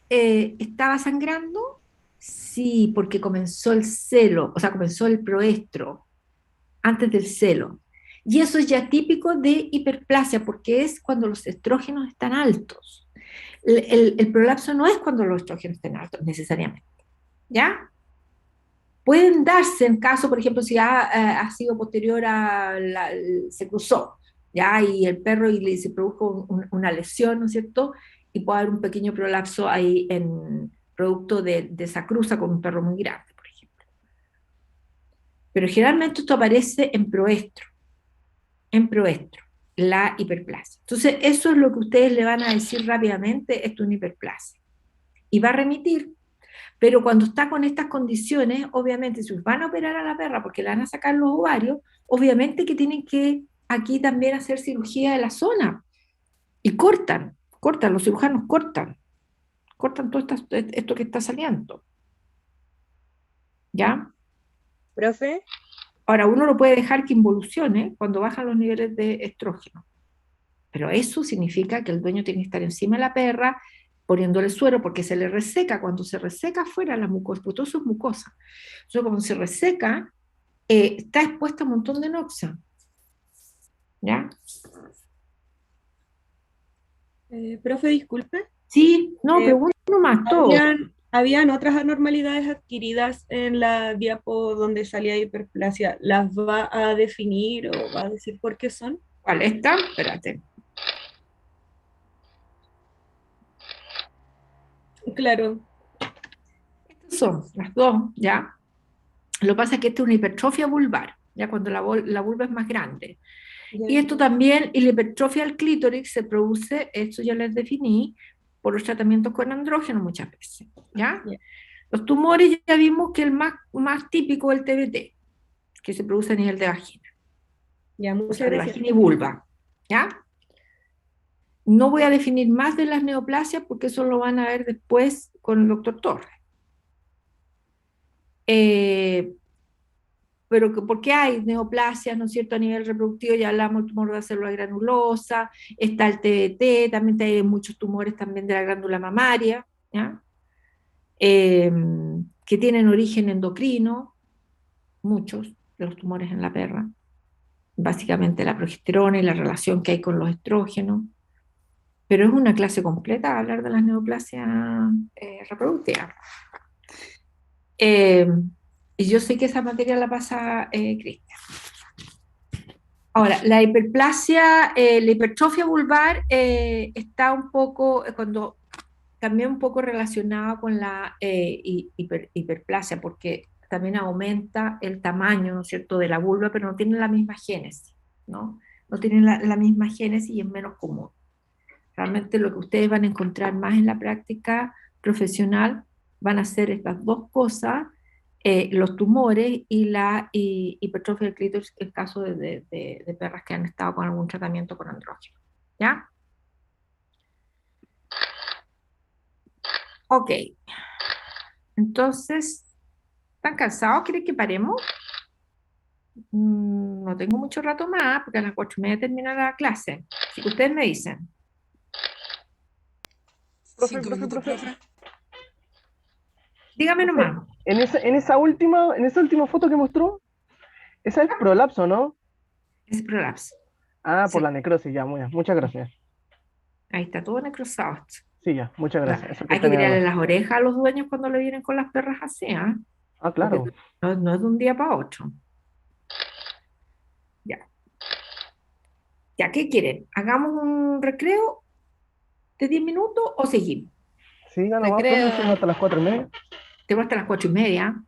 Speaker 2: estaba sangrando? Sí, porque comenzó el celo, o sea, comenzó el proestro antes del celo. Y eso es ya típico de hiperplasia, porque es cuando los estrógenos están altos. El prolapso no es cuando los estrógenos estén altos, necesariamente. ¿Ya? Pueden darse en caso, por ejemplo, si ha sido posterior se cruzó, ¿ya? Y el perro se produjo una lesión, ¿no es cierto? Y puede haber un pequeño prolapso ahí en producto de esa cruza con un perro muy grande, por ejemplo. Pero generalmente esto aparece en proestro, la hiperplasia. Entonces, eso es lo que ustedes le van a decir rápidamente, esto es una hiperplasia. Y va a remitir. Pero cuando está con estas condiciones, obviamente, si van a operar a la perra porque le van a sacar los ovarios, obviamente que tienen que aquí también hacer cirugía de la zona. Y cortan, los cirujanos cortan todo esto que está saliendo. ¿Ya?
Speaker 6: Profe,
Speaker 2: Ahora, uno lo puede dejar que involucione cuando bajan los niveles de estrógeno. Pero eso significa que el dueño tiene que estar encima de la perra, poniéndole suero, porque se le reseca. Cuando se reseca afuera la mucosa, porque todo eso es mucosa. Entonces, cuando se reseca, está expuesta a un montón de noxa. ¿Ya?
Speaker 6: profe, disculpe.
Speaker 2: Sí, no,
Speaker 6: Eh,
Speaker 2: pregunta nomás todo.
Speaker 6: habían otras anormalidades adquiridas en la diapo donde salía hiperplasia. ¿Las va a definir o va a decir por qué son?
Speaker 2: ¿Cuál está? Espérate.
Speaker 6: Claro.
Speaker 2: Estas son las dos, ¿ya? Lo que pasa es que esta es una hipertrofia vulvar, ya cuando la vulva es más grande.
Speaker 6: Ya.
Speaker 2: Y esto también, y la hipertrofia al clítoris se produce, esto ya les definí, por los tratamientos con andrógeno muchas veces, ¿ya?
Speaker 6: Ya.
Speaker 2: Los tumores ya vimos que el más típico es el TBT, que se produce a nivel de vagina,
Speaker 6: Ya,
Speaker 2: o
Speaker 6: muchas
Speaker 2: sea, de
Speaker 6: gracias.
Speaker 2: vagina y vulva, ¿ya? No voy a definir más de las neoplasias porque eso lo van a ver después con el doctor Torres. Pero ¿por qué hay neoplasias, no es cierto, a nivel reproductivo? Ya hablamos del tumor de la célula granulosa, está el TBT, también hay muchos tumores también de la glándula mamaria, ¿ya? Que tienen origen endocrino, muchos de los tumores en la perra, básicamente la progesterona y la relación que hay con los estrógenos, pero es una clase completa hablar de las neoplasias reproductivas. Y yo sé que esa materia la pasa Cristian. Ahora, la hiperplasia, la hipertrofia vulvar está un poco, también un poco relacionada con la hiperplasia, porque también aumenta el tamaño, ¿no es cierto?, de la vulva, pero no tienen la misma génesis, ¿no? No tienen la misma génesis y es menos común. Realmente lo que ustedes van a encontrar más en la práctica profesional van a ser estas dos cosas, los tumores y la hipertrofia del clítoris, en el caso de perras que han estado con algún tratamiento con andrógeno. ¿Ya? Ok. Entonces, ¿están cansados? ¿Quieren que paremos? No tengo mucho rato más, porque a las 8:30 termina la clase. Así que ustedes me dicen.
Speaker 7: Profe, profe.
Speaker 2: Dígame
Speaker 7: Profe,
Speaker 2: nomás.
Speaker 7: en esa última foto que mostró, esa es prolapso, ¿no?
Speaker 2: Es prolapso.
Speaker 7: Ah,
Speaker 2: Sí.
Speaker 7: por la necrosis, ya, muchas gracias.
Speaker 2: Ahí está todo necrosado.
Speaker 7: Sí, ya, muchas gracias. Eso
Speaker 2: Hay que
Speaker 7: tenía
Speaker 2: tirarle
Speaker 7: dudas.
Speaker 2: las orejas a los dueños cuando le vienen con las perras así, ¿ah?
Speaker 7: Ah,
Speaker 2: Porque
Speaker 7: claro.
Speaker 2: no es de un día para otro. Ya. Ya, ¿qué quieren? ¿Hagamos un recreo de 10 minutos o seguimos?
Speaker 7: Sí, ya nomás, profe, sigamos hasta las 4:30.
Speaker 2: Tengo hasta las 4:30.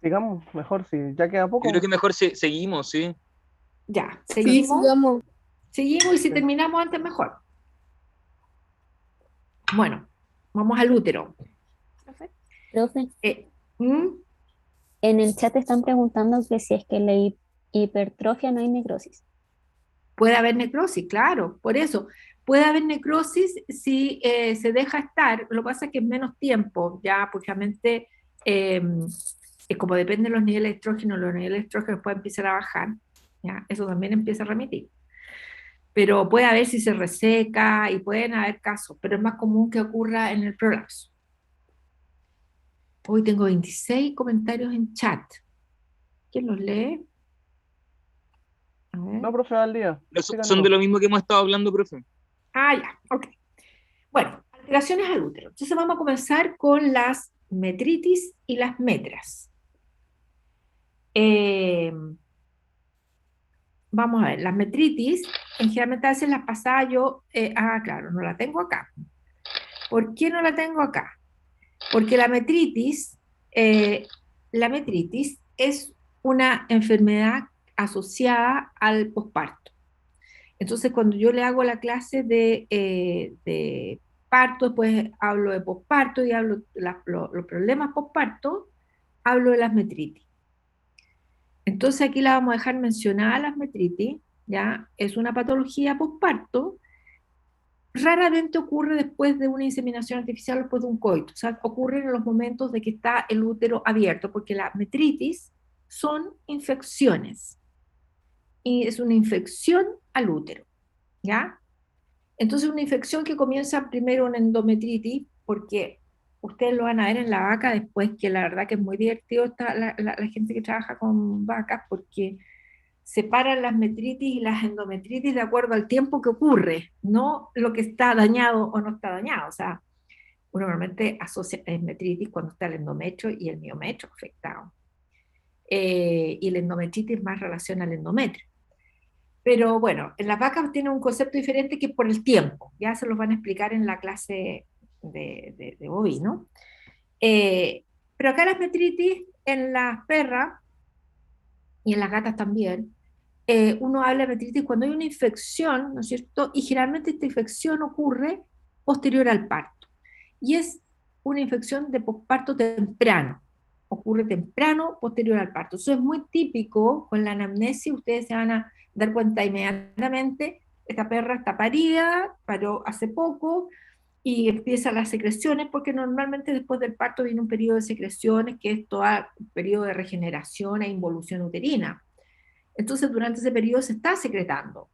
Speaker 7: Sigamos, mejor, sí, ya queda
Speaker 5: Yo
Speaker 7: poco.
Speaker 5: creo que mejor seguimos, sí.
Speaker 2: Ya,
Speaker 8: Sí,
Speaker 2: seguimos.
Speaker 8: sigamos.
Speaker 2: Seguimos y si
Speaker 7: Sí.
Speaker 2: terminamos antes, mejor. Bueno, vamos al útero.
Speaker 8: Profe,
Speaker 2: ¿Mm?
Speaker 8: en el chat están preguntando que si es que la hipertrofia no hay necrosis.
Speaker 2: Puede haber necrosis, claro, por eso. Puede haber necrosis si se deja estar, lo que pasa es que es menos tiempo, ya, porque realmente, como depende de los niveles de estrógeno, los niveles de estrógeno pueden empezar a bajar, ya, eso también empieza a remitir. Pero puede haber si se reseca y pueden haber casos, pero es más común que ocurra en el prolapso. Hoy tengo 26 comentarios en chat. ¿Quién los lee? A ver.
Speaker 7: No, profe, al día.
Speaker 5: No,
Speaker 7: Sigan
Speaker 5: son de
Speaker 7: nomás.
Speaker 5: lo mismo que hemos estado hablando, profe.
Speaker 2: Ah, ya, ok. Bueno, alteraciones al útero. Entonces vamos a comenzar con las metritis y las metras. Vamos a ver, las metritis, generalmente a veces las pasaba yo, claro, no la tengo acá. ¿Por qué no la tengo acá? Porque la metritis es una enfermedad asociada al posparto. Entonces, cuando yo le hago la clase de parto, después hablo de posparto y hablo de los problemas posparto, hablo de las metritis. Entonces, aquí la vamos a dejar mencionada las metritis, ¿ya? Es una patología posparto. Raramente ocurre después de una inseminación artificial o después de un coito. O sea, ocurre en los momentos de que está el útero abierto, porque las metritis son infecciones. Y es una infección al útero, ¿ya? Entonces una infección que comienza primero una endometritis, porque ustedes lo van a ver en la vaca después, que la verdad que es muy divertido la gente que trabaja con vacas, porque separan las metritis y las endometritis de acuerdo al tiempo que ocurre, no lo que está dañado o no está dañado. O sea, uno normalmente asocia metritis cuando está el endometrio y el miometrio afectado. Y la endometritis más relaciona al endometrio. Pero bueno, en las vacas tiene un concepto diferente que es por el tiempo. Ya se los van a explicar en la clase de bovino. Pero acá las metritis en las perras y en las gatas también, uno habla de metritis cuando hay una infección, ¿no es cierto? Y generalmente esta infección ocurre posterior al parto. Y es una infección de posparto temprano. Ocurre temprano, posterior al parto. Eso es muy típico con la anamnesis, ustedes se van a dar cuenta inmediatamente, esta perra está parida, paró hace poco, y empiezan las secreciones, porque normalmente después del parto viene un periodo de secreciones, que es todo un periodo de regeneración e involución uterina. Entonces, durante ese periodo se están secretando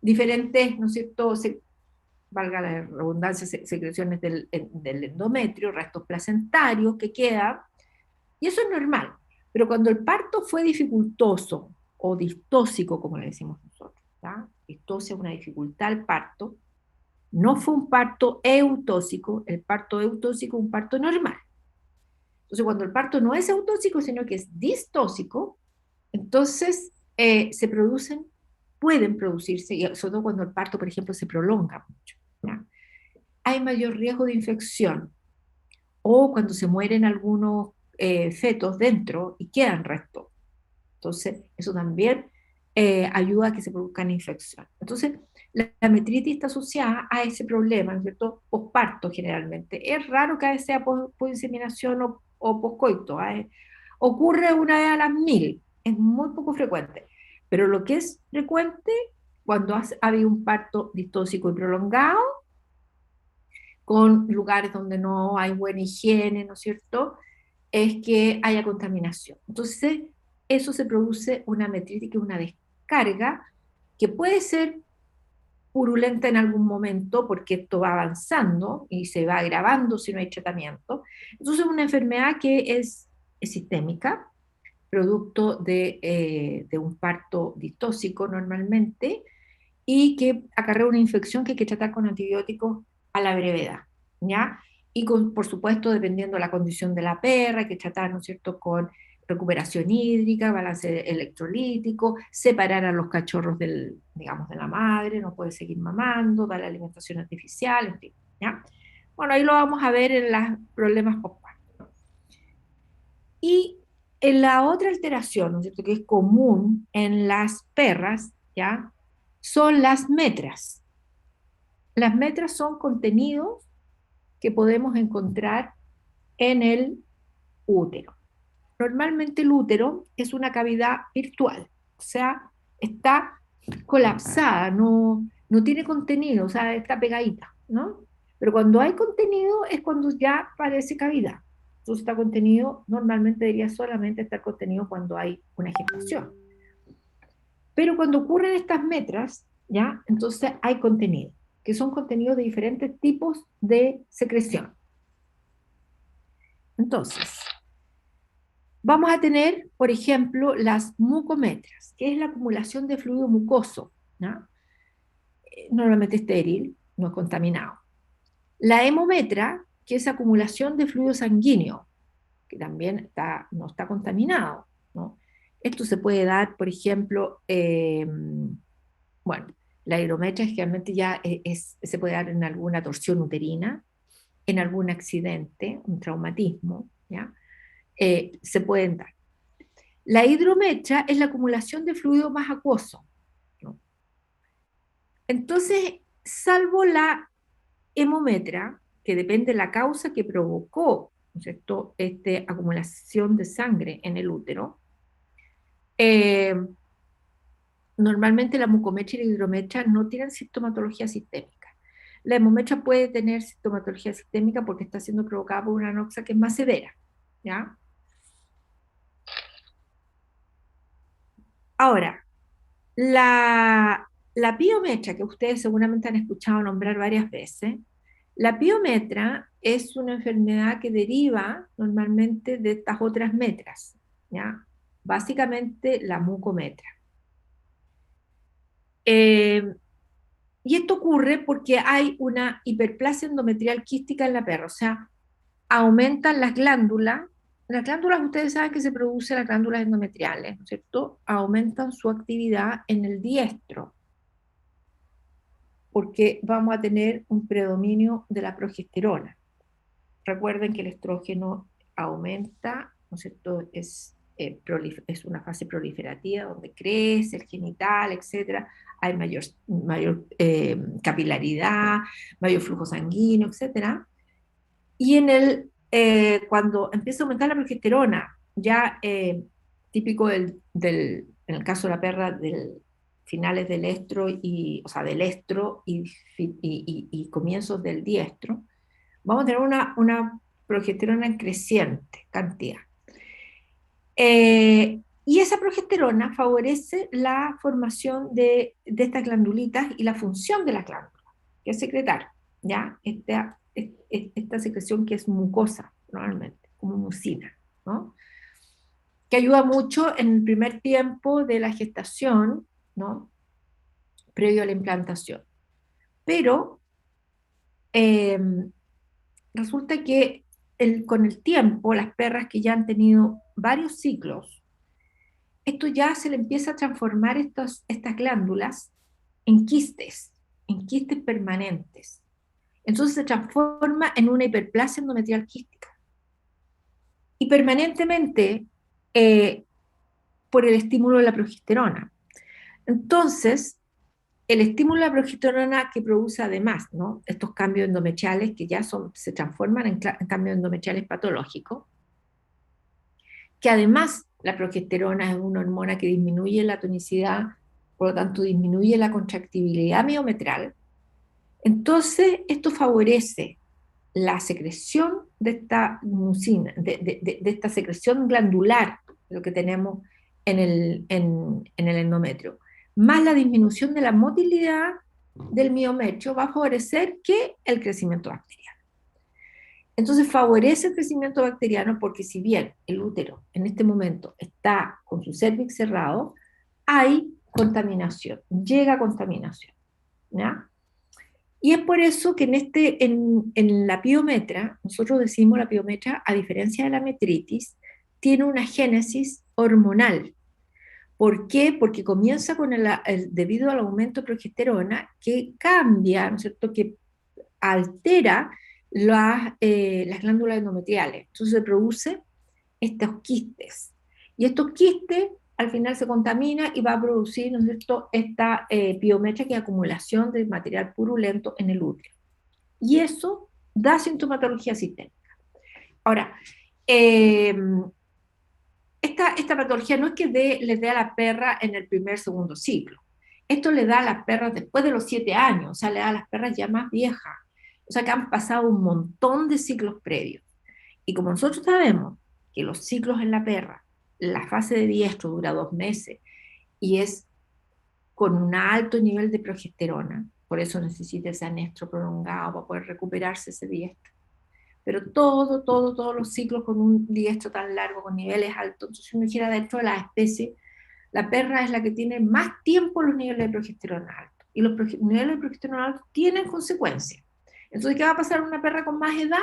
Speaker 2: diferentes, ¿no es cierto?, valga la redundancia, secreciones del endometrio, restos placentarios que quedan, y eso es normal. Pero cuando el parto fue dificultoso o distóxico, como le decimos nosotros, ¿ya? Distosia es una dificultad al parto, no fue un parto eutóxico, el parto eutóxico es un parto normal. Entonces, cuando el parto no es eutóxico, sino que es distóxico, entonces pueden producirse, y sobre todo cuando el parto, por ejemplo, se prolonga mucho, ¿ya? Hay mayor riesgo de infección o cuando se mueren algunos fetos dentro y quedan restos. Entonces, eso también ayuda a que se produzcan infecciones. Entonces, la metritis está asociada a ese problema, ¿no es cierto? Posparto generalmente. Es raro que a veces sea posinseminación o poscoito. Ocurre una vez a las 1000, es muy poco frecuente. Pero lo que es frecuente, cuando ha habido un parto distóxico y prolongado, con lugares donde no hay buena higiene, ¿no es cierto?, es que haya contaminación. Entonces, eso se produce una metritis, que es una descarga, que puede ser purulenta en algún momento, porque esto va avanzando y se va agravando si no hay tratamiento. Entonces, es una enfermedad que es sistémica, producto de un parto distóxico normalmente, y que acarrea una infección que hay que tratar con antibióticos a la brevedad, ¿ya? Y por supuesto, dependiendo de la condición de la perra, hay que tratar, ¿no es cierto?, con recuperación hídrica, balance electrolítico, separar a los cachorros digamos, de la madre, no puede seguir mamando, dar alimentación artificial, en fin, ¿ya? Bueno, ahí lo vamos a ver en los problemas postparto. Y en la otra alteración, ¿no es cierto?, que es común en las perras, ¿ya?, son las metras. Las metras son contenidos que podemos encontrar en el útero. Normalmente el útero es una cavidad virtual, o sea, está colapsada, no tiene contenido, o sea, está pegadita, ¿no? Pero cuando hay contenido es cuando ya parece cavidad. Entonces está contenido, normalmente debería solamente estar contenido cuando hay una gestación. Pero cuando ocurren estas metras, ¿ya?, entonces hay contenido, que son contenidos de diferentes tipos de secreción. Entonces, vamos a tener, por ejemplo, las mucometras, que es la acumulación de fluido mucoso, ¿no? Normalmente estéril, no es contaminado. La hemometra, que es acumulación de fluido sanguíneo, que también no está contaminado, ¿no? Esto se puede dar, por ejemplo, bueno, la hidrometría generalmente ya se puede dar en alguna torsión uterina, en algún accidente, un traumatismo, ¿ya? Se pueden dar. La hidrometría es la acumulación de fluido más acuoso, ¿no? Entonces, salvo la hemometría, que depende de la causa que provocó, ¿no es cierto?, esta acumulación de sangre en el útero, normalmente la mucometría y la hidrometría no tienen sintomatología sistémica. La hemometría puede tener sintomatología sistémica porque está siendo provocada por una anoxia que es más severa, ¿ya? Ahora, la piometría, que ustedes seguramente han escuchado nombrar varias veces, la piometría es una enfermedad que deriva normalmente de estas otras metras, ¿ya? Básicamente la mucometría. Y esto ocurre porque hay una hiperplasia endometrial quística en la perra, o sea, aumentan las glándulas. Las glándulas, ustedes saben que se producen las glándulas endometriales, ¿no es cierto? Aumentan su actividad en el diestro, porque vamos a tener un predominio de la progesterona. Recuerden que el estrógeno aumenta, ¿no es cierto? Es una fase proliferativa donde crece el genital, etc. Hay mayor capilaridad, mayor flujo sanguíneo, etc. Y cuando empieza a aumentar la progesterona, ya típico en el caso de la perra, finales del estro, o sea, del estro y comienzos del diestro, vamos a tener una progesterona en creciente cantidad. Y esa progesterona favorece la formación de estas glandulitas y la función de las glándulas, que es secretar, ¿ya? Esta secreción que es mucosa, normalmente, como mucina, ¿no? Que ayuda mucho en el primer tiempo de la gestación, ¿no?, previo a la implantación. Pero resulta que con el tiempo, las perras que ya han tenido varios ciclos, esto ya se le empieza a transformar estas glándulas en quistes permanentes. Entonces se transforma en una hiperplasia endometrial quística. y permanentemente por el estímulo de la progesterona. Entonces, el estímulo de la progesterona que produce además, ¿no?, estos cambios endometriales que ya se transforman en cambios endometriales patológicos, que además la progesterona es una hormona que disminuye la tonicidad, por lo tanto disminuye la contractibilidad miometral. Entonces, esto favorece la secreción de esta mucina, de esta secreción glandular, lo que tenemos en el endometrio, más la disminución de la motilidad del miometrio, va a favorecer que el crecimiento bacteriano. Entonces favorece el crecimiento bacteriano porque si bien el útero en este momento está con su cervix cerrado, hay contaminación, llega contaminación, ¿ya? Y es por eso que en la piometra, nosotros decimos la piometra, a diferencia de la metritis, tiene una génesis hormonal. ¿Por qué? Porque comienza con debido al aumento de progesterona que cambia, ¿no es cierto?, que altera las glándulas endometriales. Entonces se produce estos quistes. Y estos quistes al final se contamina y va a producir, ¿no es cierto?, esta piometra, que es acumulación de material purulento en el útero. Y eso da sintomatología sistémica. Ahora, esta patología no es que les dé a la perra en el primer, segundo ciclo. Esto le da a las perras después de los 7 años, o sea, le da a las perras ya más viejas. O sea, que han pasado un montón de ciclos previos. Y como nosotros sabemos que los ciclos en la perra, la fase de diestro dura 2 meses y es con un alto nivel de progesterona, por eso necesita ese anestro prolongado para poder recuperarse ese diestro. Pero todos los ciclos con un diestro tan largo, con niveles altos, entonces si uno dijera dentro de la especie, la perra es la que tiene más tiempo los niveles de progesterona altos. Y los niveles de progesterona altos tienen consecuencias. Entonces, ¿qué va a pasar a una perra con más edad?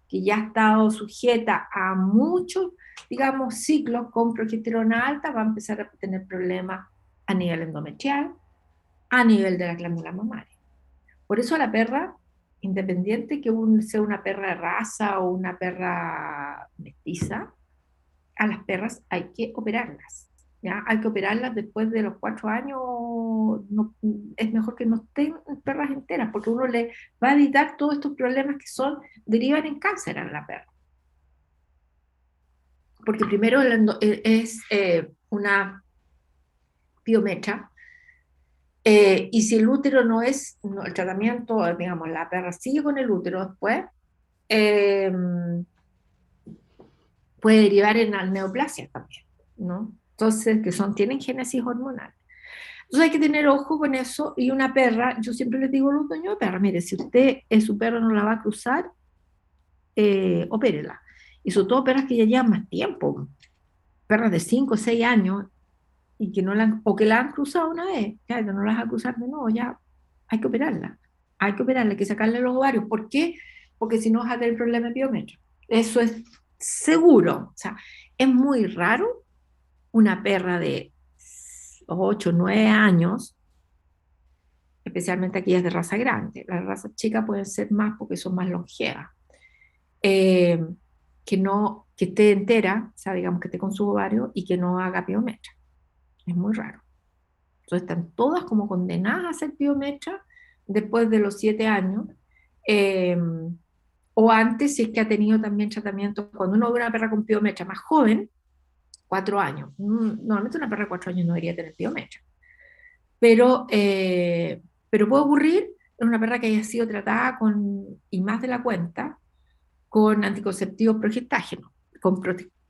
Speaker 2: Que ya ha estado sujeta a muchos, digamos, ciclos con progesterona alta, va a empezar a tener problemas a nivel endometrial, a nivel de la glándula mamaria. Por eso a la perra, independiente que sea una perra de raza o una perra mestiza, a las perras hay que operarlas. ¿Ya? Hay que operarlas después de los 4 años, no, es mejor que no estén perras enteras, porque uno le va a evitar todos estos problemas que derivan en cáncer a la perra. Porque primero es una piometra, y si el útero el tratamiento, digamos, la perra sigue con el útero después, puede derivar en neoplasia también, ¿no? Entonces, tienen génesis hormonal. Entonces hay que tener ojo con eso, y una perra, yo siempre les digo a los dueños de perra, mire, si usted su perro no la va a cruzar, opérela. Y sobre todo perras que ya llevan más tiempo, perras de 5 o 6 años, y que la han cruzado una vez, ya no las va a cruzar de nuevo, ya hay que operarla. Hay que sacarle los ovarios. ¿Por qué? Porque si no vas a tener problema de piometro. Eso es seguro. O sea, es muy raro una perra de 8 o 9 años, especialmente aquellas de raza grande. Las razas chicas pueden ser más porque son más longevas. Que esté entera, o sea, digamos que esté con su ovario y que no haga piometra. Es muy raro. Entonces están todas como condenadas a hacer piometra después de los 7 años, o antes, si es que ha tenido también tratamiento. Cuando uno ve una perra con piometra más joven, 4 años, normalmente una perra de 4 años no debería tener piometra, pero puede ocurrir en una perra que haya sido tratada y más de la cuenta, con anticonceptivos progestágenos,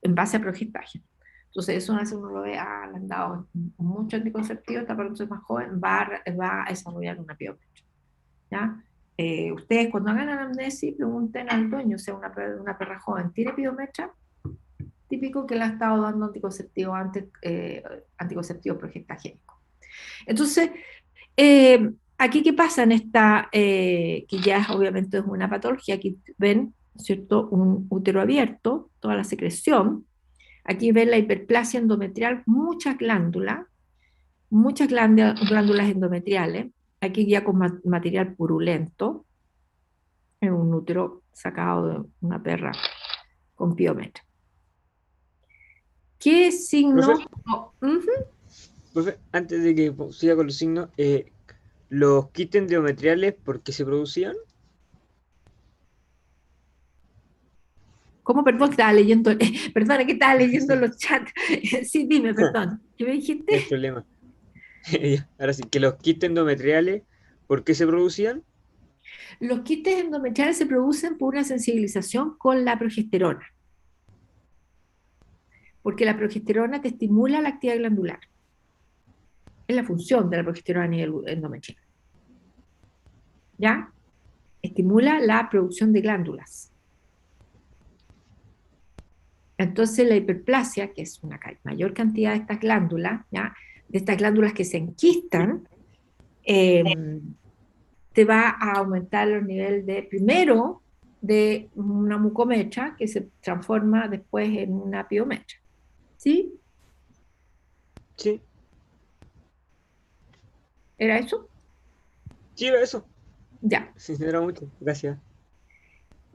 Speaker 2: en base a progestágeno. Entonces eso hace uno lo ve, le han dado mucho anticonceptivo, esta persona es más joven, va a desarrollar una piometra, ¿ya? Ustedes cuando hagan anamnesis pregunten al dueño, sea una perra joven, ¿tiene piometra? Típico que le ha estado dando anticonceptivo antes, anticonceptivo progestágenico. Entonces, aquí qué pasa en esta, que ya obviamente es una patología, aquí ven, ¿cierto?, un útero abierto, toda la secreción. Aquí ven la hiperplasia endometrial, muchas glándulas endometriales, aquí ya con material purulento, en un útero sacado de una perra con piometra. ¿Qué signo?
Speaker 4: Profe.
Speaker 2: Oh, ujú.
Speaker 4: Profe, antes de que siga con los signos, los kits endometriales, ¿por qué se producían?
Speaker 2: ¿Cómo? Perdón, estaba leyendo, perdona que estaba leyendo los chats. Sí, dime, perdón. ¿Qué me
Speaker 4: No hay
Speaker 2: dijiste?
Speaker 4: problema. Ya, ahora sí, que los kits endometriales, ¿por qué se producían?
Speaker 2: Los quistes endometriales se producen por una sensibilización con la progesterona, porque la progesterona te estimula la actividad glandular. Es la función de la progesterona a nivel endometrial. ¿Ya? Estimula la producción de glándulas. Entonces la hiperplasia, que es una mayor cantidad de estas glándulas, ¿ya? De estas glándulas que se enquistan, te va a aumentar el nivel de, primero, de una mucometra que se transforma después en una piometra. ¿Sí?
Speaker 4: Sí,
Speaker 2: ¿Era eso?
Speaker 4: sí, era eso.
Speaker 2: Ya.
Speaker 4: Sí, era mucho. Gracias.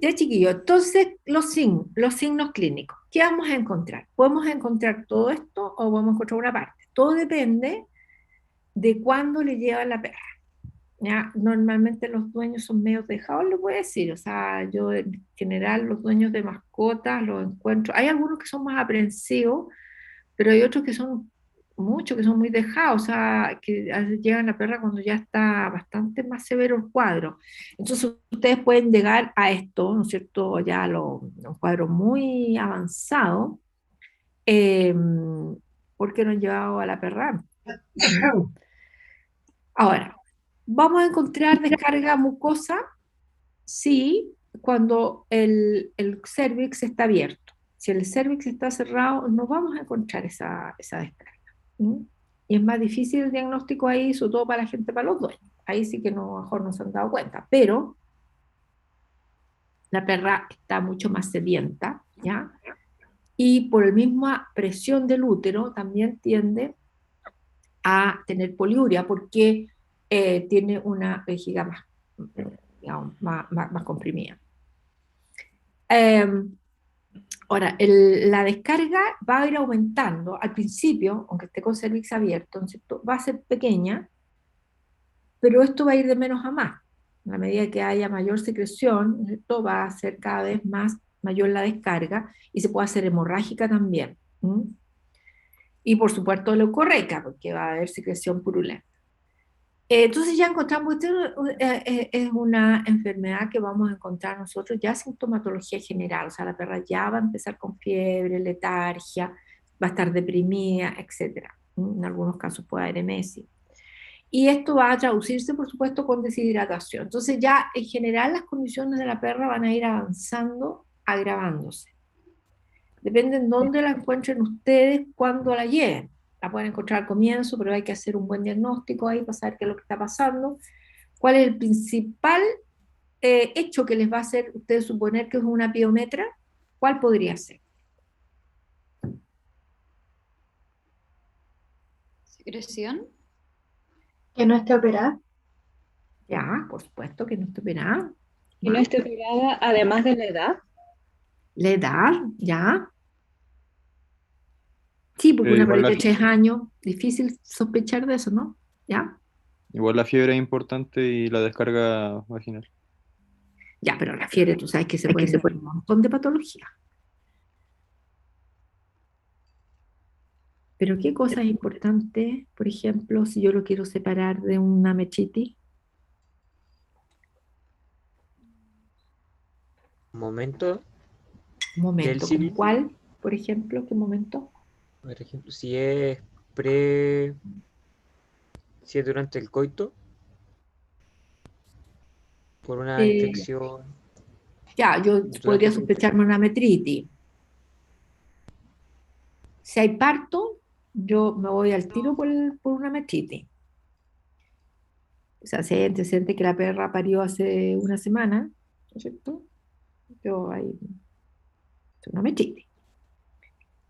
Speaker 2: Ya, chiquillo. Entonces, los signos clínicos. ¿Qué vamos a encontrar? ¿Podemos encontrar todo esto o vamos a encontrar una parte? Todo depende de cuándo le llevan la perra. ¿Ya? Normalmente los dueños son medio dejados, lo puedo decir. O sea, yo en general los dueños de mascotas los encuentro. Hay algunos que son más aprensivos, pero hay otros que son muchos, que son muy dejados, o sea, que a veces llegan la perra cuando ya está bastante más severo el cuadro. Entonces ustedes pueden llegar a esto, ¿no es cierto? Ya un cuadro muy avanzado, eh, porque no han llevado a la perra. Ahora, vamos a encontrar descarga mucosa, sí, cuando el cervix está abierto. Si el cervix está cerrado, no vamos a encontrar esa descarga. ¿Mm? Y es más difícil el diagnóstico ahí, sobre todo para la gente, para los dueños. Ahí sí que no, a lo mejor no se han dado cuenta, pero la perra está mucho más sedienta, ¿ya? Y por la misma presión del útero también tiende a tener poliuria porque tiene una vejiga más, digamos, más comprimida. Ahora, la descarga va a ir aumentando. Al principio, aunque esté con cervix abierto, ¿no es cierto? Va a ser pequeña, pero esto va a ir de menos a más. A medida que haya mayor secreción, ¿no es cierto? Va a ser cada vez más mayor la descarga y se puede hacer hemorrágica también. ¿Mm? Y por supuesto leucorreica, porque va a haber secreción purulenta. Entonces ya encontramos, esto es una enfermedad que vamos a encontrar nosotros ya sintomatología general, o sea, la perra ya va a empezar con fiebre, letargia, va a estar deprimida, etcétera. En algunos casos puede haber emesis. Y esto va a traducirse, por supuesto, con deshidratación. Entonces ya en general las condiciones de la perra van a ir avanzando, agravándose. Depende en dónde la encuentren ustedes, cuándo la lleven. La pueden encontrar al comienzo, pero hay que hacer un buen diagnóstico ahí para saber qué es lo que está pasando. ¿Cuál es el principal hecho que les va a hacer ustedes suponer que es una piometra? ¿Cuál podría ser?
Speaker 9: Secreción.
Speaker 1: Que no esté operada.
Speaker 2: Ya, por supuesto que no está operada.
Speaker 1: Que no esté operada, además de la edad.
Speaker 2: La edad, ya. Sí, porque una
Speaker 10: Igual
Speaker 2: perrita de 3 años, difícil sospechar de eso, ¿no? ¿Ya?
Speaker 10: igual la fiebre es importante y la descarga vaginal.
Speaker 2: Ya, pero la fiebre, tú sabes que se puede hacer un montón de patologías. Pero ¿qué cosa es importante, por ejemplo, si yo lo quiero separar de una mechitis?
Speaker 4: Momento
Speaker 2: Un
Speaker 4: del
Speaker 2: momento, ¿con
Speaker 4: ciclo,
Speaker 2: cuál, por ejemplo? ¿Qué momento?
Speaker 4: por ejemplo, si es pre, si es durante el coito, por una
Speaker 2: Eh,
Speaker 4: infección
Speaker 2: ya, yo
Speaker 4: durante
Speaker 2: podría
Speaker 4: el coito.
Speaker 2: sospecharme una metritis. Si hay parto, yo me voy al tiro por una metritis. O sea, si hay antecedente que la perra parió hace una semana, ¿no es cierto? Yo ahí, es una metritis.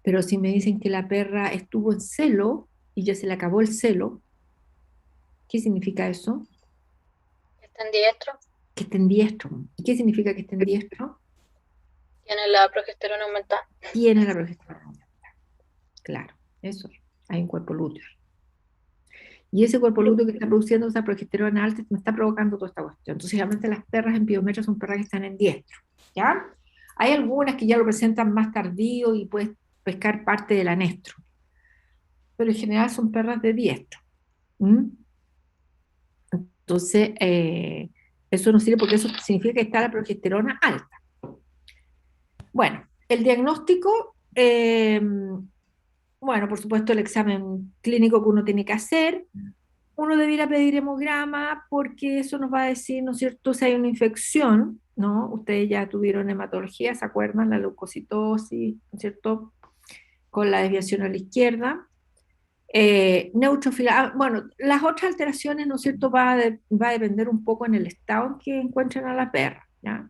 Speaker 2: Pero si me dicen que la perra estuvo en celo y ya se le acabó el celo, ¿qué significa eso?
Speaker 9: Está en diestro.
Speaker 2: Que esté en diestro. ¿Y qué significa que esté en diestro?
Speaker 9: Tiene la progesterona aumentada.
Speaker 2: Tiene la progesterona. Claro, eso es. Hay un cuerpo lúteo. Y ese cuerpo lúteo que está produciendo esa progesterona alta me está provocando toda esta cuestión. Entonces, realmente las perras en piometría son perras que están en diestro, ¿ya? Hay algunas que ya lo presentan más tardío y puedes pescar parte del anestro. Pero en general son perras de diestro. ¿Mm? Entonces, eso no sirve porque eso significa que está la progesterona alta. Bueno, el diagnóstico, bueno, por supuesto el examen clínico que uno tiene que hacer. Uno debiera pedir hemograma porque eso nos va a decir, ¿no es cierto?, si hay una infección, ¿no? Ustedes ya tuvieron hematología, ¿se acuerdan? La leucocitosis, ¿no es cierto?, con la desviación a la izquierda. Neutrofila, bueno, las otras alteraciones, ¿no es cierto?, va a depender un poco en el estado en que encuentren a la perra, ¿ya?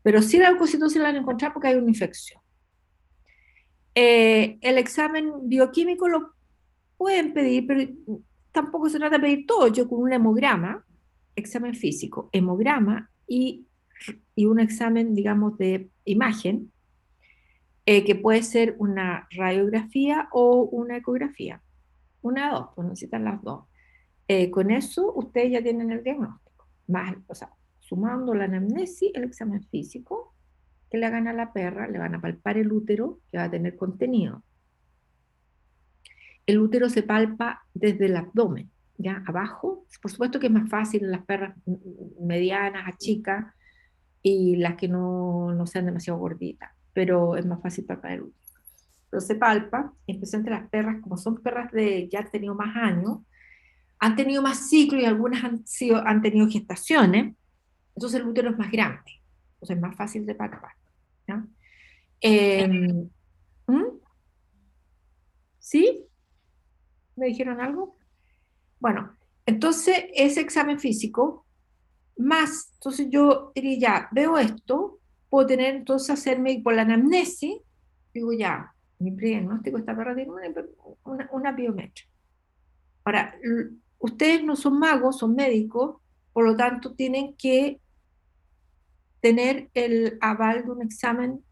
Speaker 2: Pero sí la leucocitosis la van a encontrar porque hay una infección. El examen bioquímico lo pueden pedir, pero tampoco se trata de pedir todo. Yo con un hemograma, examen físico, hemograma y un examen, digamos, de imagen, que puede ser una radiografía o una ecografía. Una de dos, pues necesitan las dos. Con eso ustedes ya tienen el diagnóstico. Más, o sea, sumando la anamnesis, el examen físico que le hagan a la perra, le van a palpar el útero que va a tener contenido. El útero se palpa desde el abdomen, ¿ya? Abajo, por supuesto que es más fácil en las perras medianas a chicas y las que no sean demasiado gorditas, pero es más fácil palpar el útero. Pero se palpa, especialmente las perras, como son perras de ya han tenido más años, han tenido más ciclos y algunas han tenido gestaciones, entonces el útero es más grande, entonces es más fácil de palpar, ¿ya? ¿Sí? ¿Me dijeron algo? Bueno, entonces ese examen físico, más, entonces yo diría, ya, veo esto, puedo tener entonces hacerme por la anamnesis, digo ya, mi prediagnóstico, esta perra tiene una biometría. Ahora, ustedes no son magos, son médicos, por lo tanto tienen que tener el aval de un examen,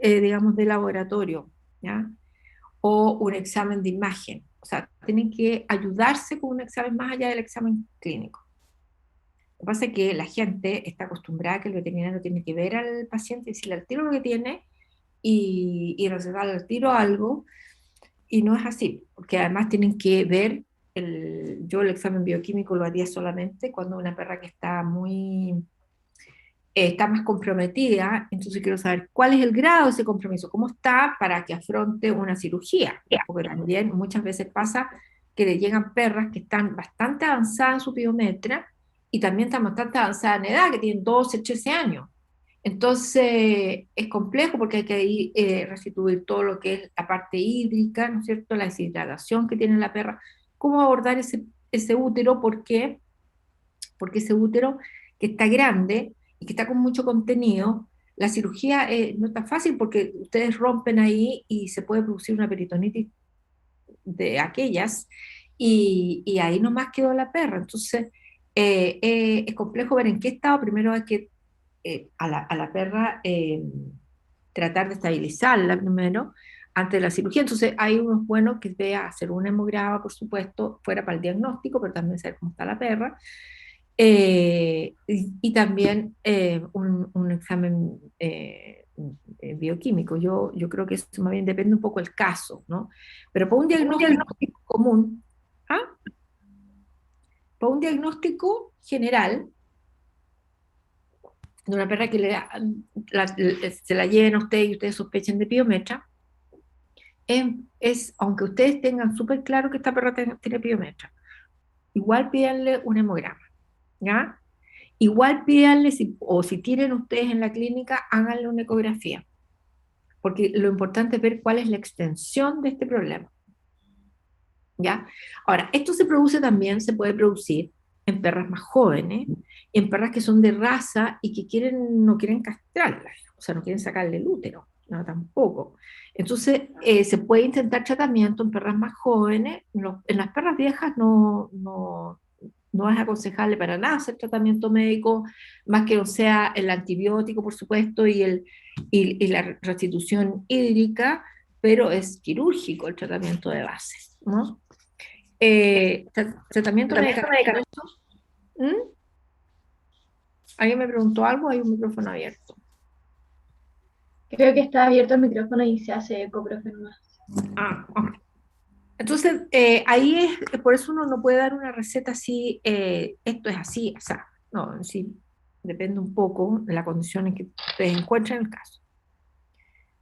Speaker 2: digamos, de laboratorio, ¿ya? O un examen de imagen. O sea, tienen que ayudarse con un examen más allá del examen clínico. Lo que pasa es que la gente está acostumbrada a que el veterinario tiene que ver al paciente y decirle al tiro lo que tiene y recetarle al tiro algo, y no es así, porque además tienen que ver, yo el examen bioquímico lo haría solamente cuando una perra que está está más comprometida, entonces quiero saber cuál es el grado de ese compromiso, cómo está para que afronte una cirugía, porque también muchas veces pasa que le llegan perras que están bastante avanzadas en su piometría y también están bastante avanzadas en edad, que tienen 12, 13 años. Entonces es complejo porque hay que restituir todo lo que es la parte hídrica, ¿no es cierto?, la deshidratación que tiene la perra, cómo abordar ese útero, ¿por qué? Porque ese útero que está grande y que está con mucho contenido, la cirugía no es tan fácil porque ustedes rompen ahí y se puede producir una peritonitis de aquellas, y ahí nomás quedó la perra. Entonces es complejo ver en qué estado. Primero hay que a la perra tratar de estabilizarla primero antes de la cirugía. Entonces hay unos buenos que vea hacer un hemograma, por supuesto, fuera para el diagnóstico, pero también saber cómo está la perra. Y también un examen bioquímico. Yo creo que eso más bien depende un poco del caso, ¿no? Pero para un diagnóstico común, para un diagnóstico general, de una perra que se la lleven a ustedes y ustedes sospechen de piometra, aunque ustedes tengan súper claro que esta perra tiene piometra, igual pídanle un hemograma, ¿ya? Igual pídanle, o si tienen ustedes en la clínica, háganle una ecografía, porque lo importante es ver cuál es la extensión de este problema, ¿ya? Ahora, esto se puede producir en perras más jóvenes, en perras que son de raza y que no quieren castrarlas, o sea, no quieren sacarle el útero, no, tampoco. Entonces, se puede intentar tratamiento en perras más jóvenes. En las perras viejas no es aconsejable para nada hacer tratamiento médico, más que no sea el antibiótico, por supuesto, y la restitución hídrica, pero es quirúrgico el tratamiento de base, ¿no? Tratamiento medicamentoso. ¿Mm? ¿Alguien me preguntó algo? Hay un micrófono abierto.
Speaker 1: Creo que está abierto el micrófono y se hace eco, profe, nomás.
Speaker 2: Ok. Entonces, ahí es, por eso uno no puede dar una receta así, esto es así, o sea, no, sí, depende un poco de la condición en que ustedes encuentren el caso.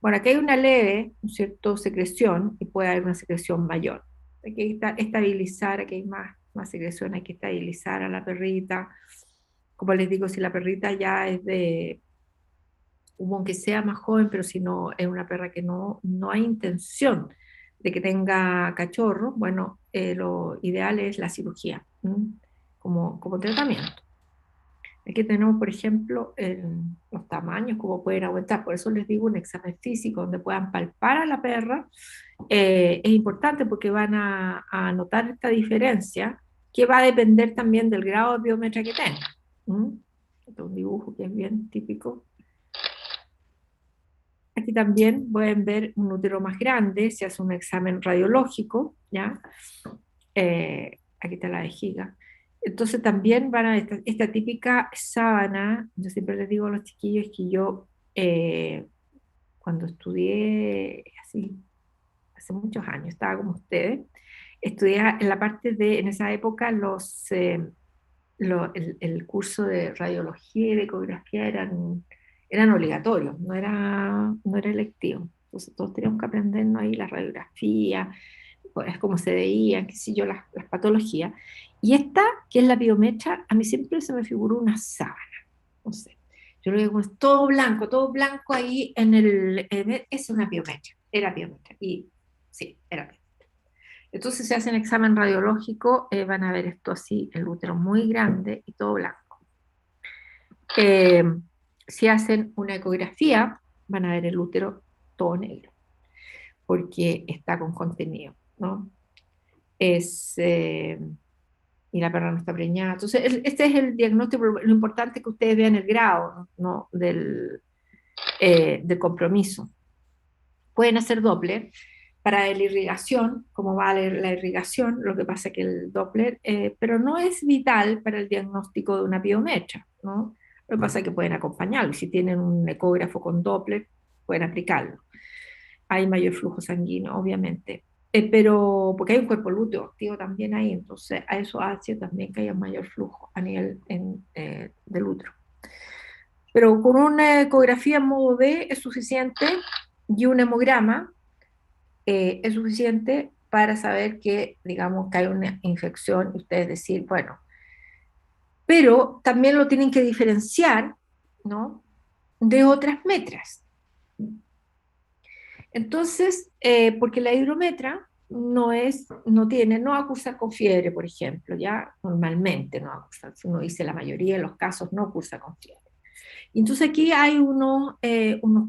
Speaker 2: Bueno, aquí hay una leve, ¿no es cierto?, secreción, y puede haber una secreción mayor. Hay que estabilizar, aquí hay más secreción, hay que estabilizar a la perrita. Como les digo, si la perrita ya es de, aunque sea más joven, pero si no es una perra que no hay intención de que tenga cachorro, bueno, lo ideal es la cirugía, como tratamiento. Aquí tenemos, por ejemplo, los tamaños, cómo pueden aumentar. Por eso les digo un examen físico donde puedan palpar a la perra. Es importante porque van a notar esta diferencia que va a depender también del grado de biometría que tenga. Este es un dibujo que es bien típico. Aquí también pueden ver un útero más grande, se hace un examen radiológico, ¿ya? Aquí está la vejiga. Entonces también van a esta típica sábana. Yo siempre les digo a los chiquillos que yo, cuando estudié así, hace muchos años, estaba como ustedes, estudié en la parte de, en esa época, el curso de radiología y de ecografía eran obligatorios, no era electivo. Entonces todos teníamos que aprendernos ahí la radiografía, pues cómo se veían, qué sé yo, las patologías. Y esta, que es la biometría, a mí siempre se me figuró una sábana, no sé. Yo lo digo, todo blanco ahí es una biometría, era biometría, y sí, era biometría. Entonces se hace un examen radiológico, van a ver esto así, el útero muy grande y todo blanco. Si hacen una ecografía, van a ver el útero todo negro, porque está con contenido, ¿no? Y la perra no está preñada. Entonces, este es el diagnóstico. Lo importante es que ustedes vean el grado, ¿no?, del compromiso. Pueden hacer Doppler para la irrigación, cómo va la irrigación, lo que pasa es que el Doppler, pero no es vital para el diagnóstico de una piometría, ¿no? Lo que pasa es que pueden acompañarlo, y si tienen un ecógrafo con Doppler, pueden aplicarlo. Hay mayor flujo sanguíneo, obviamente, pero porque hay un cuerpo lúteo activo también ahí, entonces a eso hace también que haya mayor flujo a nivel del útero. Pero con una ecografía en modo B es suficiente, y un hemograma es suficiente para saber que, digamos, que hay una infección, y ustedes decir, bueno, pero también lo tienen que diferenciar, ¿no?, de otras metras. Entonces, porque la hidrometra no va a cursar con fiebre, por ejemplo, ya normalmente no va a cursar, si uno dice la mayoría de los casos no cursa con fiebre. Entonces aquí hay unos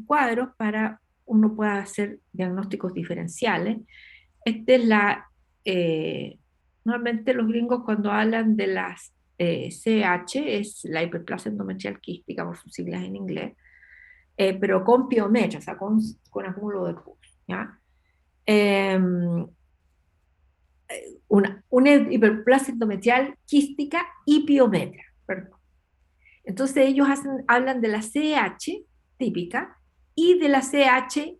Speaker 2: cuadros para uno pueda hacer diagnósticos diferenciales. Normalmente los gringos cuando hablan de las CH, es la hiperplasia endometrial quística por sus siglas en inglés, pero con piometría, o sea, con acúmulo de pus, ¿ya? Una hiperplasia endometrial quística y piometría, perdón. Entonces ellos hablan de la CH típica y de la CH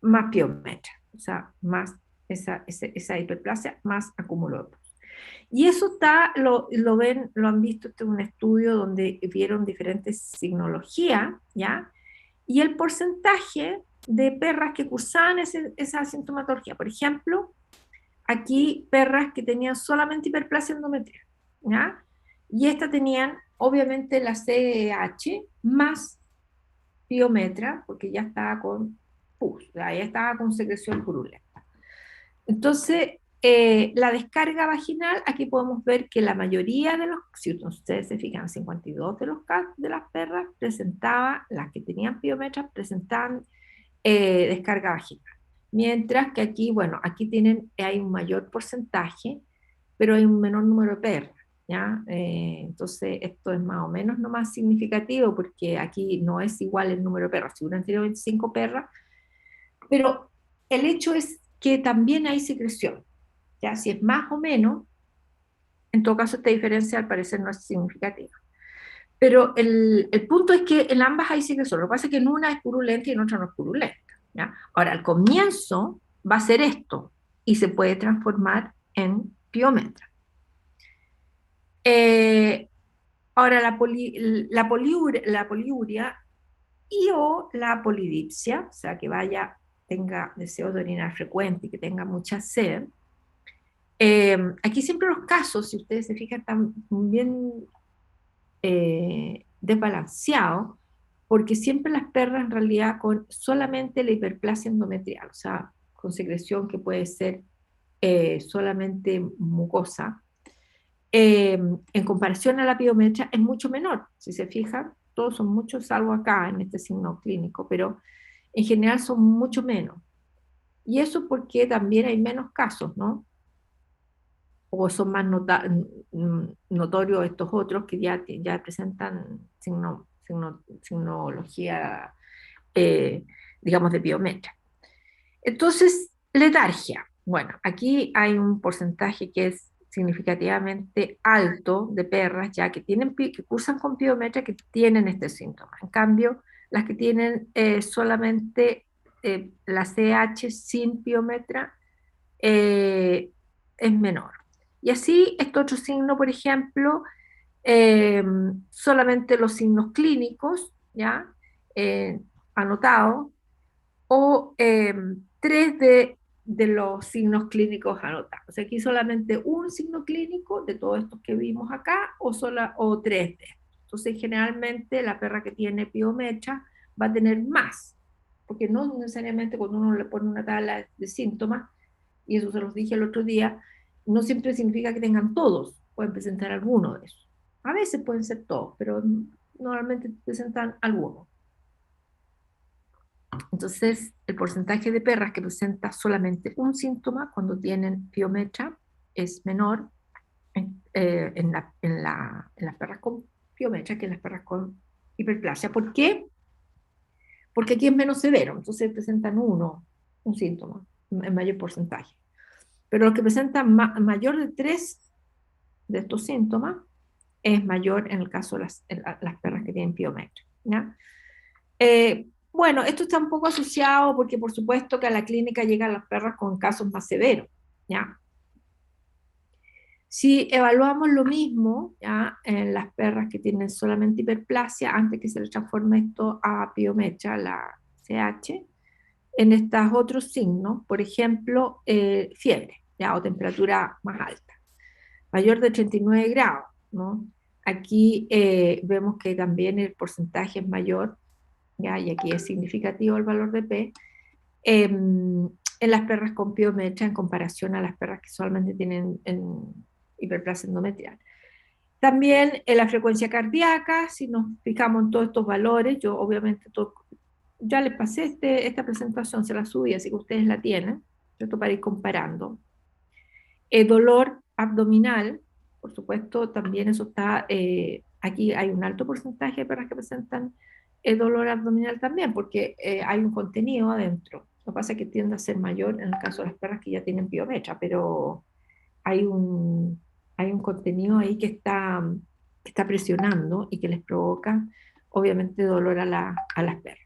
Speaker 2: más piometría, o sea, más esa hiperplasia más acúmulo de pus. Y eso lo han visto, este es un estudio donde vieron diferentes signologías, ¿ya? Y el porcentaje de perras que cursaban esa sintomatología. Por ejemplo, aquí perras que tenían solamente hiperplasia endometrial, ¿ya? Y estas tenían, obviamente, la CH más piometría, porque ya estaba con pus, ya estaba con secreción purulenta. Entonces, la descarga vaginal, aquí podemos ver que la mayoría de si ustedes se fijan, 52 de los casos de las perras las que tenían piometría presentaban descarga vaginal. Mientras que aquí, bueno, aquí hay un mayor porcentaje, pero hay un menor número de perras, ¿ya? Entonces, esto es más o menos no más significativo, porque aquí no es igual el número de perras. Si hubieran tenido 25 perras, pero el hecho es que también hay secreción, ¿ya? Si es más o menos, en todo caso esta diferencia al parecer no es significativa. Pero el punto es que en ambas hay secreción, lo que pasa es que en una es purulenta y en otra no es purulenta, ¿ya? Ahora, al comienzo va a ser esto, y se puede transformar en piometra. Ahora, la poliuria y o la polidipsia, o sea, que tenga deseo de orinar frecuente y que tenga mucha sed. Aquí siempre los casos, si ustedes se fijan, están bien desbalanceados, porque siempre las perras en realidad con solamente la hiperplasia endometrial, o sea, con secreción que puede ser solamente mucosa, en comparación a la piometra es mucho menor. Si se fijan, todos son muchos, salvo acá en este signo clínico, pero en general son mucho menos. Y eso porque también hay menos casos, ¿no? O son más notorios estos otros que ya presentan signología, digamos, de piometra. Entonces, letargia. Bueno, aquí hay un porcentaje que es significativamente alto de perras ya que cursan con piometra que tienen este síntoma. En cambio, las que tienen solamente la CH sin piometra es menor. Y así, este otro signo, por ejemplo, solamente los signos clínicos, ¿ya? Anotados, o 3 de los signos clínicos anotados. O sea, aquí solamente un signo clínico de todos estos que vimos acá, o 3 de estos. Entonces, generalmente la perra que tiene piometra va a tener más, porque no necesariamente cuando uno le pone una tabla de síntomas, y eso se los dije el otro día, no siempre significa que tengan todos, pueden presentar alguno de esos. A veces pueden ser todos, pero normalmente presentan algunos. Entonces, el porcentaje de perras que presenta solamente un síntoma cuando tienen piometra es menor en las perras con piometra que en las perras con hiperplasia. ¿Por qué? Porque aquí es menos severo, entonces presentan un síntoma en mayor porcentaje. Pero los que presentan mayor de 3 de estos síntomas es mayor en el caso de las perras que tienen piometra, ¿ya? Bueno, esto está un poco asociado porque por supuesto que a la clínica llegan las perras con casos más severos, ¿ya? Si evaluamos lo mismo, ¿ya? En las perras que tienen solamente hiperplasia, antes que se les transforme esto a piometra, la CH, en estos otros signos, por ejemplo, fiebre, ¿ya? O temperatura más alta, mayor de 39 grados, ¿no? Aquí vemos que también el porcentaje es mayor, ¿ya? Y aquí es significativo el valor de P, en las perras con piometra en comparación a las perras que solamente tienen hiperplasia endometrial. También en la frecuencia cardíaca, si nos fijamos en todos estos valores, yo obviamente ya les pasé esta presentación, se la subí, así que ustedes la tienen, ¿cierto? Para ir comparando. El dolor abdominal, por supuesto, también eso está, aquí hay un alto porcentaje de perras que presentan el dolor abdominal también, porque hay un contenido adentro. Lo que pasa es que tiende a ser mayor en el caso de las perras que ya tienen piometra, pero hay un contenido ahí que está presionando y que les provoca, obviamente, dolor a las perras.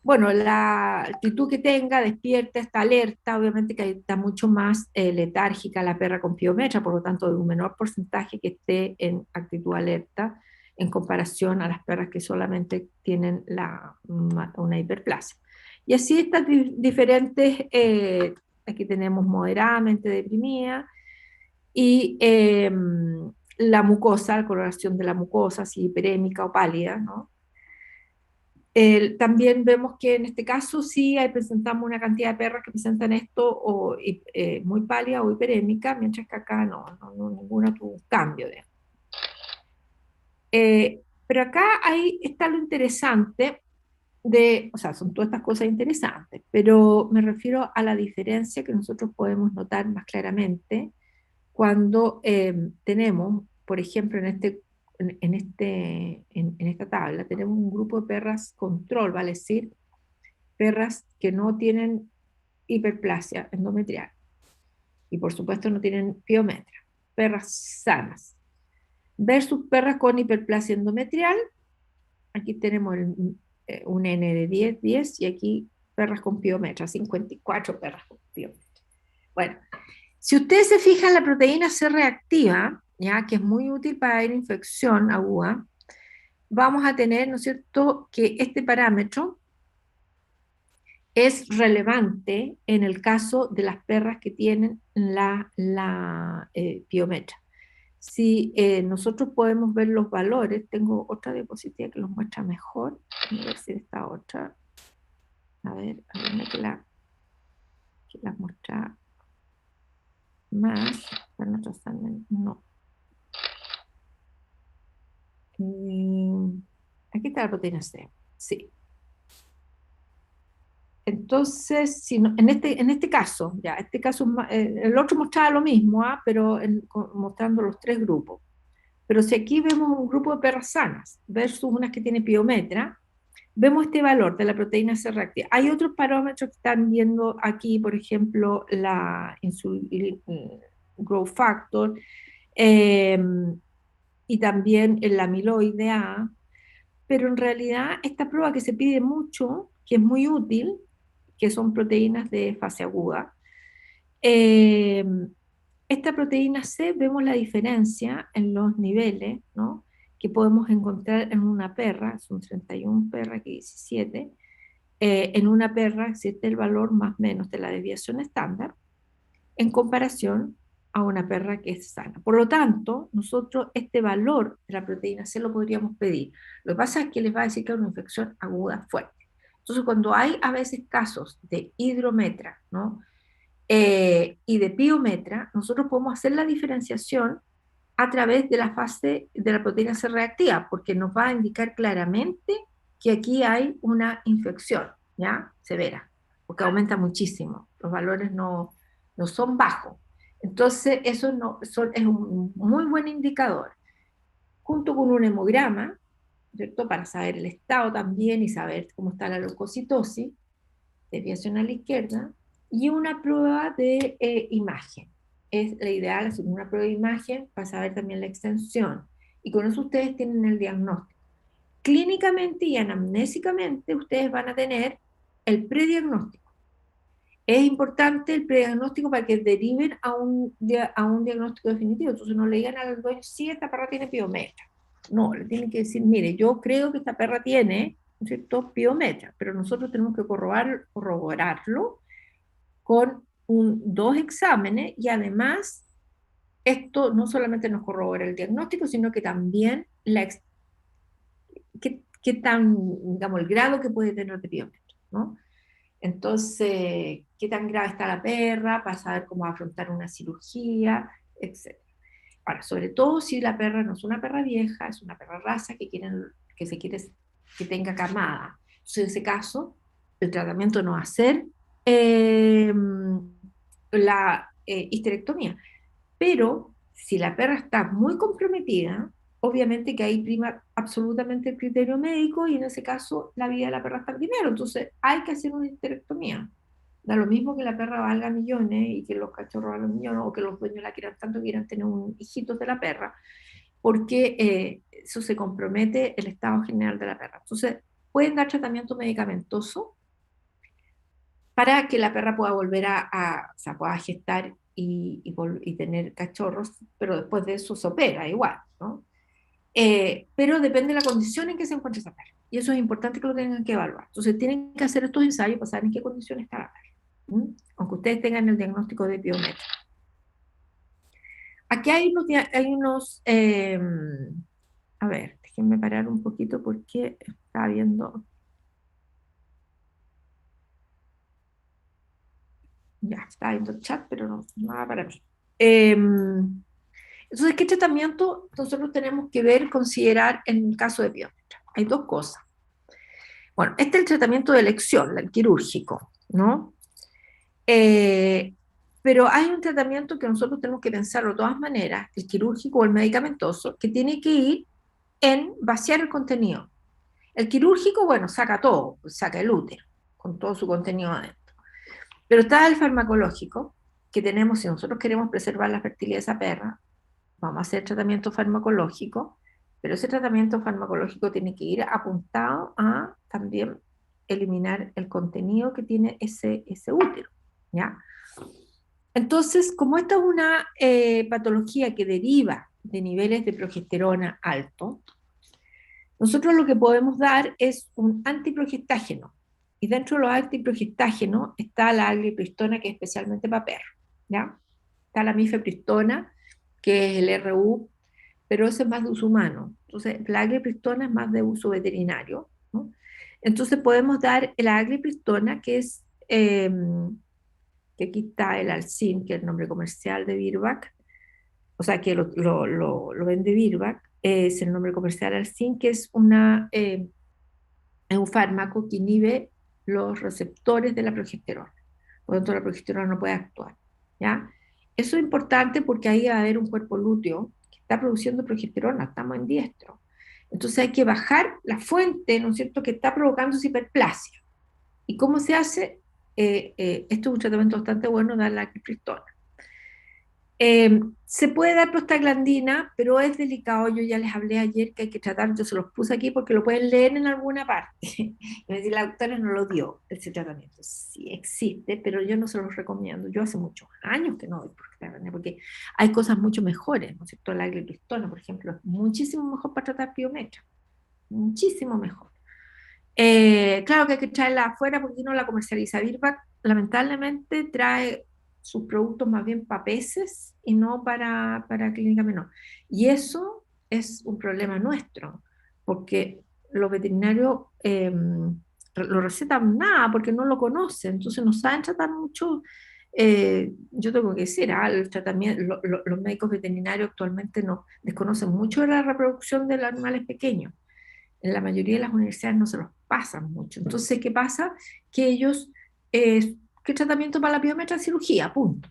Speaker 2: Bueno, la actitud que tenga, despierta, está alerta, obviamente que está mucho más letárgica la perra con piometra, por lo tanto de un menor porcentaje que esté en actitud alerta en comparación a las perras que solamente tienen una hiperplasia. Y así estas diferentes, aquí tenemos moderadamente deprimida, y la mucosa, la coloración de la mucosa, si hiperémica o pálida, ¿no? También vemos que en este caso sí presentamos una cantidad de perras que presentan esto muy pálida o hiperémica, mientras que acá no ninguna tuvo un cambio. Pero acá ahí está lo interesante o sea, son todas estas cosas interesantes, pero me refiero a la diferencia que nosotros podemos notar más claramente cuando tenemos, por ejemplo, en en esta tabla, tenemos un grupo de perras control, vale decir, perras que no tienen hiperplasia endometrial y por supuesto no tienen piometra, perras sanas, versus perras con hiperplasia endometrial. Aquí tenemos un N de 10, 10 y aquí perras con piometra, 54 perras con piometra. Bueno, si ustedes se fijan, la proteína C reactiva, ya que es muy útil para la infección aguda, vamos a tener, ¿no es cierto?, que este parámetro es relevante en el caso de las perras que tienen la piometra. Si nosotros podemos ver los valores, tengo otra diapositiva que los muestra mejor, a ver si esta otra, a ver una que la muestra más, pero no trazando, no. Aquí está la proteína C, sí. Entonces, si no, en este caso, ya, este caso, el otro mostraba lo mismo, pero mostrando los tres grupos. Pero si aquí vemos un grupo de perras sanas versus unas que tienen piometra, vemos este valor de la proteína C reactiva. Hay otros parámetros que están viendo aquí, por ejemplo, la growth factor, y también el amiloide A, pero en realidad esta prueba que se pide mucho, que es muy útil, que son proteínas de fase aguda, esta proteína C, vemos la diferencia en los niveles, ¿no?, que podemos encontrar en una perra, son 31 perras, aquí 17, en una perra existe el valor más o menos de la desviación estándar, en comparación a una perra que es sana. Por lo tanto, nosotros este valor de la proteína C lo podríamos pedir. Lo que pasa es que les va a decir que es una infección aguda fuerte. Entonces, cuando hay a veces casos de hidrometra, ¿no?, y de piometra, nosotros podemos hacer la diferenciación a través de la fase de la proteína C reactiva, porque nos va a indicar claramente que aquí hay una infección, ¿ya?, severa, porque aumenta muchísimo, los valores no son bajos. Entonces, eso es un muy buen indicador, junto con un hemograma, ¿cierto?, para saber el estado también y saber cómo está la leucocitosis, desviación a la izquierda, y una prueba de imagen. Es la ideal hacer una prueba de imagen para saber también la extensión. Y con eso ustedes tienen el diagnóstico. Clínicamente y anamnésicamente ustedes van a tener el prediagnóstico. Es importante el prediagnóstico para que deriven a un diagnóstico definitivo. Entonces no le digan al dueño, sí, esta perra tiene piometra. No, le tienen que decir, mire, yo creo que esta perra tiene, ¿no es cierto?, piometra, pero nosotros tenemos que corroborarlo con dos exámenes, y además esto no solamente nos corrobora el diagnóstico, sino que también qué tan, digamos, el grado que puede tener de piometra, ¿no? Entonces, qué tan grave está la perra, para saber cómo afrontar una cirugía, etc. Ahora, sobre todo si la perra no es una perra vieja, es una perra raza que se quiere que tenga camada. Entonces, en ese caso, el tratamiento no va a ser la histerectomía. Pero si la perra está muy comprometida, obviamente que ahí prima absolutamente el criterio médico, y en ese caso la vida de la perra está primero. Entonces hay que hacer una histerectomía. Da lo mismo que la perra valga millones y que los cachorros valgan millones, o que los dueños la quieran tanto, quieran tener un hijito de la perra, porque eso se compromete el estado general de la perra. Entonces pueden dar tratamiento medicamentoso para que la perra pueda volver o sea, pueda gestar y tener cachorros, pero después de eso se opera igual, ¿no? Pero depende de la condición en que se encuentre esa perra, y eso es importante que lo tengan que evaluar. Entonces tienen que hacer estos ensayos para saber en qué condición está la perra, aunque ustedes tengan el diagnóstico de piometra. Aquí hay unos a ver, déjenme parar un poquito porque estaba viendo. Ya, está viendo el chat, pero no, nada para mí. Entonces, ¿qué tratamiento nosotros tenemos que ver, considerar en el caso de piometra? Hay dos cosas. Bueno, este es el tratamiento de elección, el quirúrgico, ¿no? Pero hay un tratamiento que nosotros tenemos que pensarlo de todas maneras, el quirúrgico o el medicamentoso, que tiene que ir en vaciar el contenido. El quirúrgico, bueno, saca todo, saca el útero, con todo su contenido adentro. Pero está el farmacológico, que tenemos, si nosotros queremos preservar la fertilidad de esa perra, vamos a hacer tratamiento farmacológico, pero ese tratamiento farmacológico tiene que ir apuntado a también eliminar el contenido que tiene ese útero, ¿ya? Entonces, como esta es una patología que deriva de niveles de progesterona alto, nosotros lo que podemos dar es un antiprogestágeno. Y dentro de los antiprogestágenos está la aglipristona, que es especialmente para perros, ¿ya? Está la mifepristona, que es el RU, pero eso es más de uso humano. Entonces, la aglipristona es más de uso veterinario, ¿no? Entonces, podemos dar la aglipristona, que es, que aquí está el Alcin, que es el nombre comercial de Virbac, o sea, que lo vende Virbac, es el nombre comercial Alcin, que es un fármaco que inhibe los receptores de la progesterona. Por lo tanto, la progesterona no puede actuar, ¿ya? Eso es importante porque ahí va a haber un cuerpo lúteo que está produciendo progesterona, estamos en diestro. Entonces hay que bajar la fuente, ¿no es cierto?, que está provocando esa hiperplasia. ¿Y cómo se hace? Esto es un tratamiento bastante bueno, dar la aglipristona. Se puede dar prostaglandina, pero es delicado. Yo ya les hablé ayer que hay que tratar, yo se los puse aquí porque lo pueden leer en alguna parte. Y me decía, la doctora no lo dio, ese tratamiento. Sí existe, pero yo no se los recomiendo. Yo hace muchos años que no doy prostaglandina, porque hay cosas mucho mejores, ¿no es cierto? La aglipristona, por ejemplo, es muchísimo mejor para tratar piometra, muchísimo mejor. Claro que hay que traerla afuera porque no la comercializa. Virbac lamentablemente trae sus productos más bien para peces y no para clínica menor. Y eso es un problema nuestro, porque los veterinarios lo recetan nada porque no lo conocen, entonces no saben tratar mucho. Yo tengo que decir, el tratamiento, los médicos veterinarios actualmente no desconocen mucho de la reproducción de los animales pequeños. En la mayoría de las universidades no se los pasan mucho. Entonces, ¿qué pasa? Que ellos, ¿qué tratamiento para la piometra? Cirugía, punto.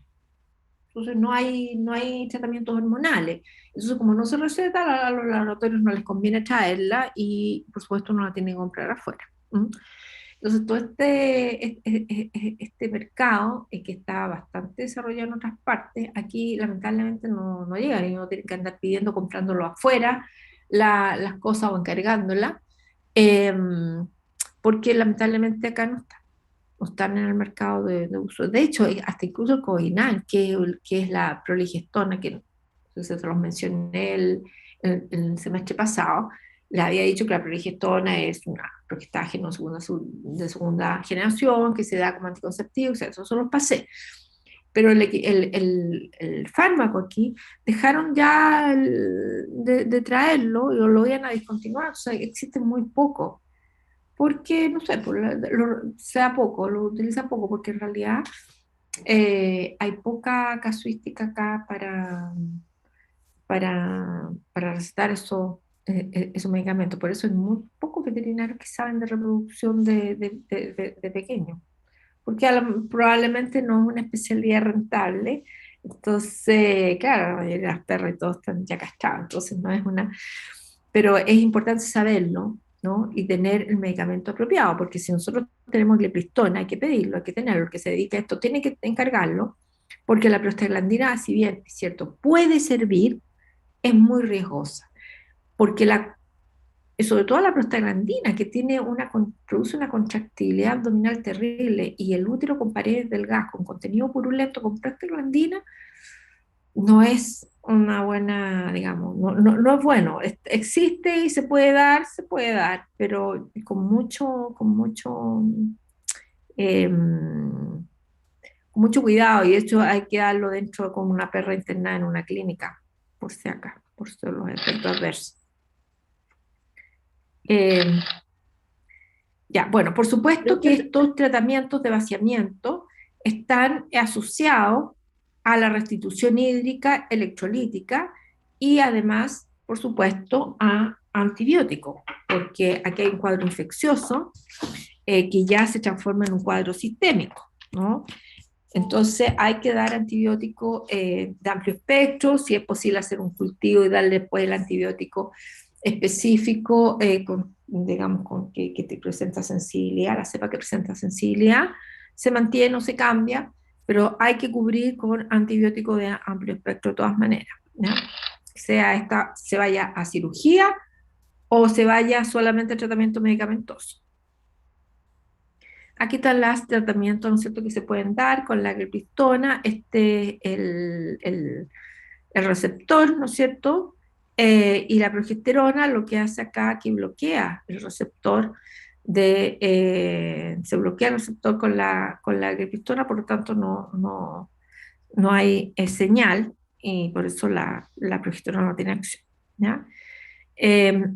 Speaker 2: Entonces no hay tratamientos hormonales. Entonces, como no se receta, a los laboratorios no les conviene traerla y, por supuesto, no la tienen que comprar afuera. Entonces, todo este mercado, que está bastante desarrollado en otras partes, aquí lamentablemente no llega, y uno tiene que andar pidiendo, comprándolo afuera, las cosas o encargándolas, porque lamentablemente acá no están en el mercado de uso. De hecho, hasta incluso el Covinal, que es la proligestona, que se los mencioné el semestre pasado, les había dicho que la proligestona es una progestágeno de segunda generación, que se da como anticonceptivo, o sea, eso se los pasé. Pero el fármaco aquí dejaron ya de traerlo y lo iban a discontinuar, o sea, existe muy poco. Porque, no sé, sea poco, lo utilizan poco, porque en realidad hay poca casuística acá para recetar esos medicamentos. Por eso hay muy pocos veterinarios que saben de reproducción de pequeños, porque probablemente no es una especialidad rentable. Entonces, claro, las perras y todos están ya castrados, entonces no es una... Pero es importante saberlo, ¿no? Y tener el medicamento apropiado, porque si nosotros tenemos glipistona, hay que pedirlo, hay que tenerlo, el que se dedica a esto tiene que encargarlo, porque la prostaglandina, si bien es cierto, puede servir, es muy riesgosa, porque sobre todo la prostaglandina, que produce una contractilidad abdominal terrible, y el útero con paredes delgadas, con contenido purulento, con prostaglandina, no es una buena, digamos, no es bueno. Existe y se puede dar, pero con mucho cuidado, y de hecho hay que darlo dentro con una perra internada en una clínica, por si acaso, por si los efectos adversos. Ya, bueno, por supuesto que estos tratamientos de vaciamiento están asociados a la restitución hídrica electrolítica y además, por supuesto, a antibióticos, porque aquí hay un cuadro infeccioso que ya se transforma en un cuadro sistémico, ¿no? Entonces hay que dar antibiótico de amplio espectro, si es posible hacer un cultivo y darle después el antibiótico específico, digamos, que te presenta sensibilidad, la cepa que presenta sensibilidad, se mantiene o se cambia, pero hay que cubrir con antibiótico de amplio espectro de todas maneras, ¿ya? Sea se vaya a cirugía o se vaya solamente a tratamiento medicamentoso. Aquí están los tratamientos, ¿no es cierto?, que se pueden dar con la gliptona, el receptor, ¿no es cierto?, y la progesterona lo que hace acá que bloquea el receptor se bloquea el receptor con la gliptona, por lo tanto no hay señal y por eso la progesterona no tiene acción, ¿ya?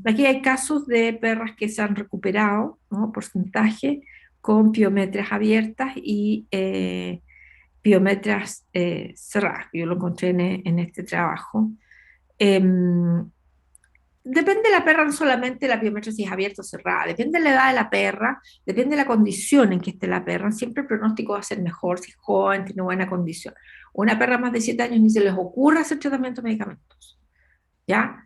Speaker 2: Aquí hay casos de perras que se han recuperado, ¿no?, porcentaje, con piometras abiertas y piometras cerradas. Yo lo encontré en este trabajo. Depende de la perra, no solamente la piometría si es abierta o cerrada, depende de la edad de la perra, depende de la condición en que esté la perra. Siempre el pronóstico va a ser mejor si es joven, tiene buena condición. Una perra más de 7 años ni se les ocurra hacer tratamiento de medicamentos, ¿ya?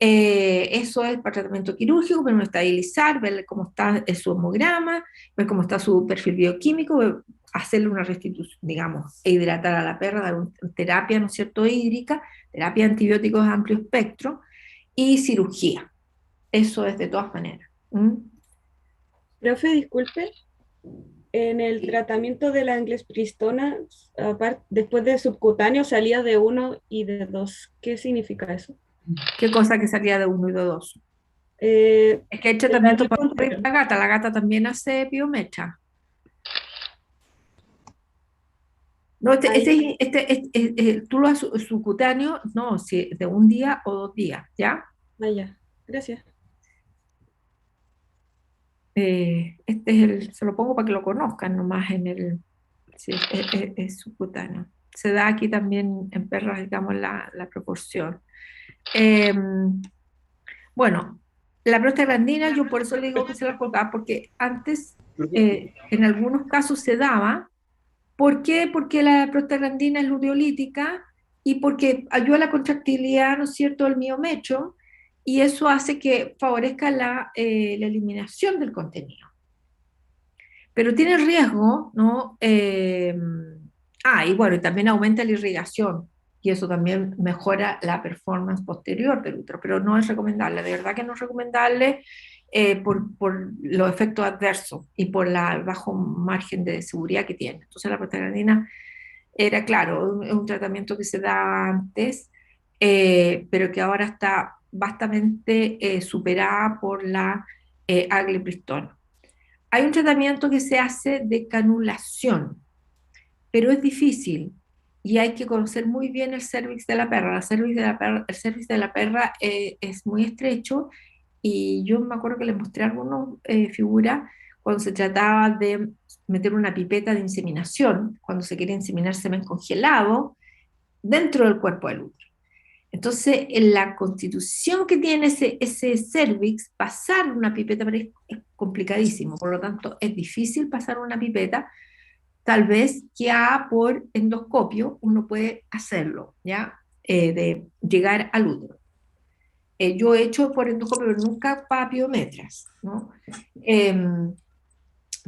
Speaker 2: Eso es para tratamiento quirúrgico, pero estabilizar, ver cómo está su hemograma, ver cómo está su perfil bioquímico, hacerle una restitución, digamos, e hidratar a la perra, dar terapia, ¿no es cierto?, hídrica, terapia de antibióticos de amplio espectro y cirugía. Eso es de todas maneras.
Speaker 6: Profe, disculpe, en el tratamiento de la anglestristona, después de subcutáneo salía de 1 y de 2. ¿Qué significa eso?
Speaker 2: ¿Qué cosa que salía de 1 y de 2?
Speaker 6: Es
Speaker 2: que hay tratamiento para la gata también hace piometra. No, tú lo haces subcutáneo, no, si de 1 día o 2 días, ¿ya?
Speaker 6: Ya, gracias.
Speaker 2: Se lo pongo para que lo conozcan nomás sí, es subcutáneo. Se da aquí también en perras, digamos, la proporción. Bueno, la prostaglandina, yo por eso le digo que se la colgaba, porque antes, en algunos casos se daba. ¿Por qué? Porque la prostaglandina es luteolítica y porque ayuda a la contractilidad, ¿no es cierto?, del miomecho, y eso hace que favorezca la eliminación del contenido. Pero tiene riesgo, ¿no? Y bueno, y también aumenta la irrigación, y eso también mejora la performance posterior del útero, pero no es recomendable, de verdad que no es recomendable por los efectos adversos y por el bajo margen de seguridad que tiene. Entonces la prostaglandina era, claro, un tratamiento que se da antes, pero que ahora está vastamente superada por la aglepristona. Hay un tratamiento que se hace de canulación, pero es difícil y hay que conocer muy bien el cervix de la perra. El cervix de la perra es muy estrecho y yo me acuerdo que les mostré algunas figuras cuando se trataba de meter una pipeta de inseminación, cuando se quería inseminar semen congelado dentro del cuerpo del útero. Entonces, en la constitución que tiene ese cervix, pasar una pipeta es complicadísimo, por lo tanto, es difícil pasar una pipeta. Tal vez ya por endoscopio uno puede hacerlo, ¿ya? De llegar al útero. Yo he hecho por endoscopio, pero nunca para piometras, ¿no?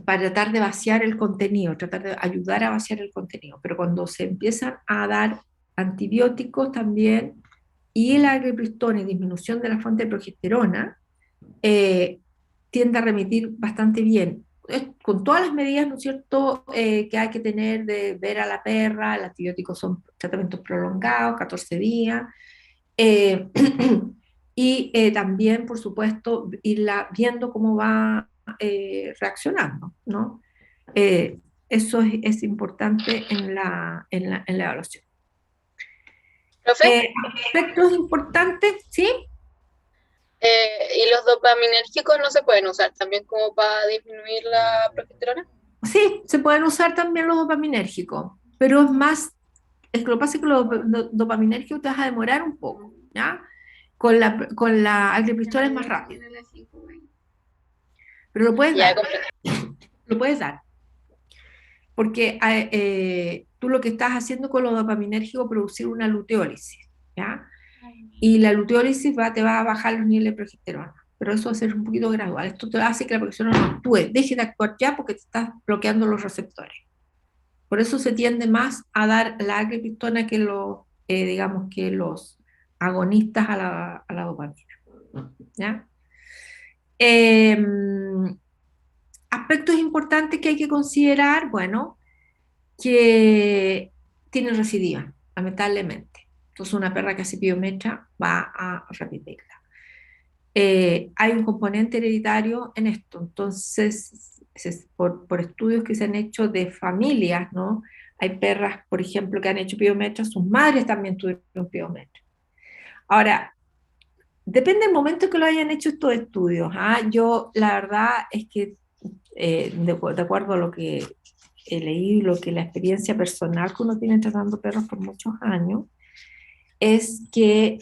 Speaker 2: Para tratar de vaciar el contenido, tratar de ayudar a vaciar el contenido. Pero cuando se empiezan a dar antibióticos también y la aglepristona y disminución de la fuente de progesterona, tiende a remitir bastante bien. Con todas las medidas, ¿no es cierto?, que hay que tener de ver a la perra. El antibiótico son tratamientos prolongados, 14 días, y también, por supuesto, irla viendo cómo va reaccionando, ¿no? Eso es importante en la evaluación.
Speaker 9: ¿Profe?
Speaker 2: Aspectos importantes, ¿sí?
Speaker 9: ¿Y los dopaminérgicos no se pueden usar también como para disminuir la progesterona?
Speaker 2: Sí, se pueden usar también los dopaminérgicos, pero lo que pasa es que los dopaminérgicos te vas a demorar un poco, ¿ya? Con la aglepristona es más rápido. Pero lo puedes dar. Lo puedes dar. Porque tú lo que estás haciendo con los dopaminérgicos es producir una luteólisis, ¿ya? y la luteólisis te va a bajar los niveles de progesterona, pero eso va a ser un poquito gradual. Esto te hace que la progesterona no actúe, deje de actuar ya porque te estás bloqueando los receptores. Por eso se tiende más a dar la acriptona que digamos que los agonistas a la dopamina. ¿Ya? Aspectos importantes que hay que considerar, bueno, que tiene recidiva, lamentablemente. Entonces una perra que hace piometra va a repetirla. Hay un componente hereditario en esto, entonces por estudios que se han hecho de familias, ¿no? Hay perras, por ejemplo, que han hecho piometra, sus madres también tuvieron piometra. Ahora, depende del momento que lo hayan hecho estos estudios. Yo, la verdad es que, de acuerdo a lo que he leído, lo que la experiencia personal que uno tiene tratando perros por muchos años, es que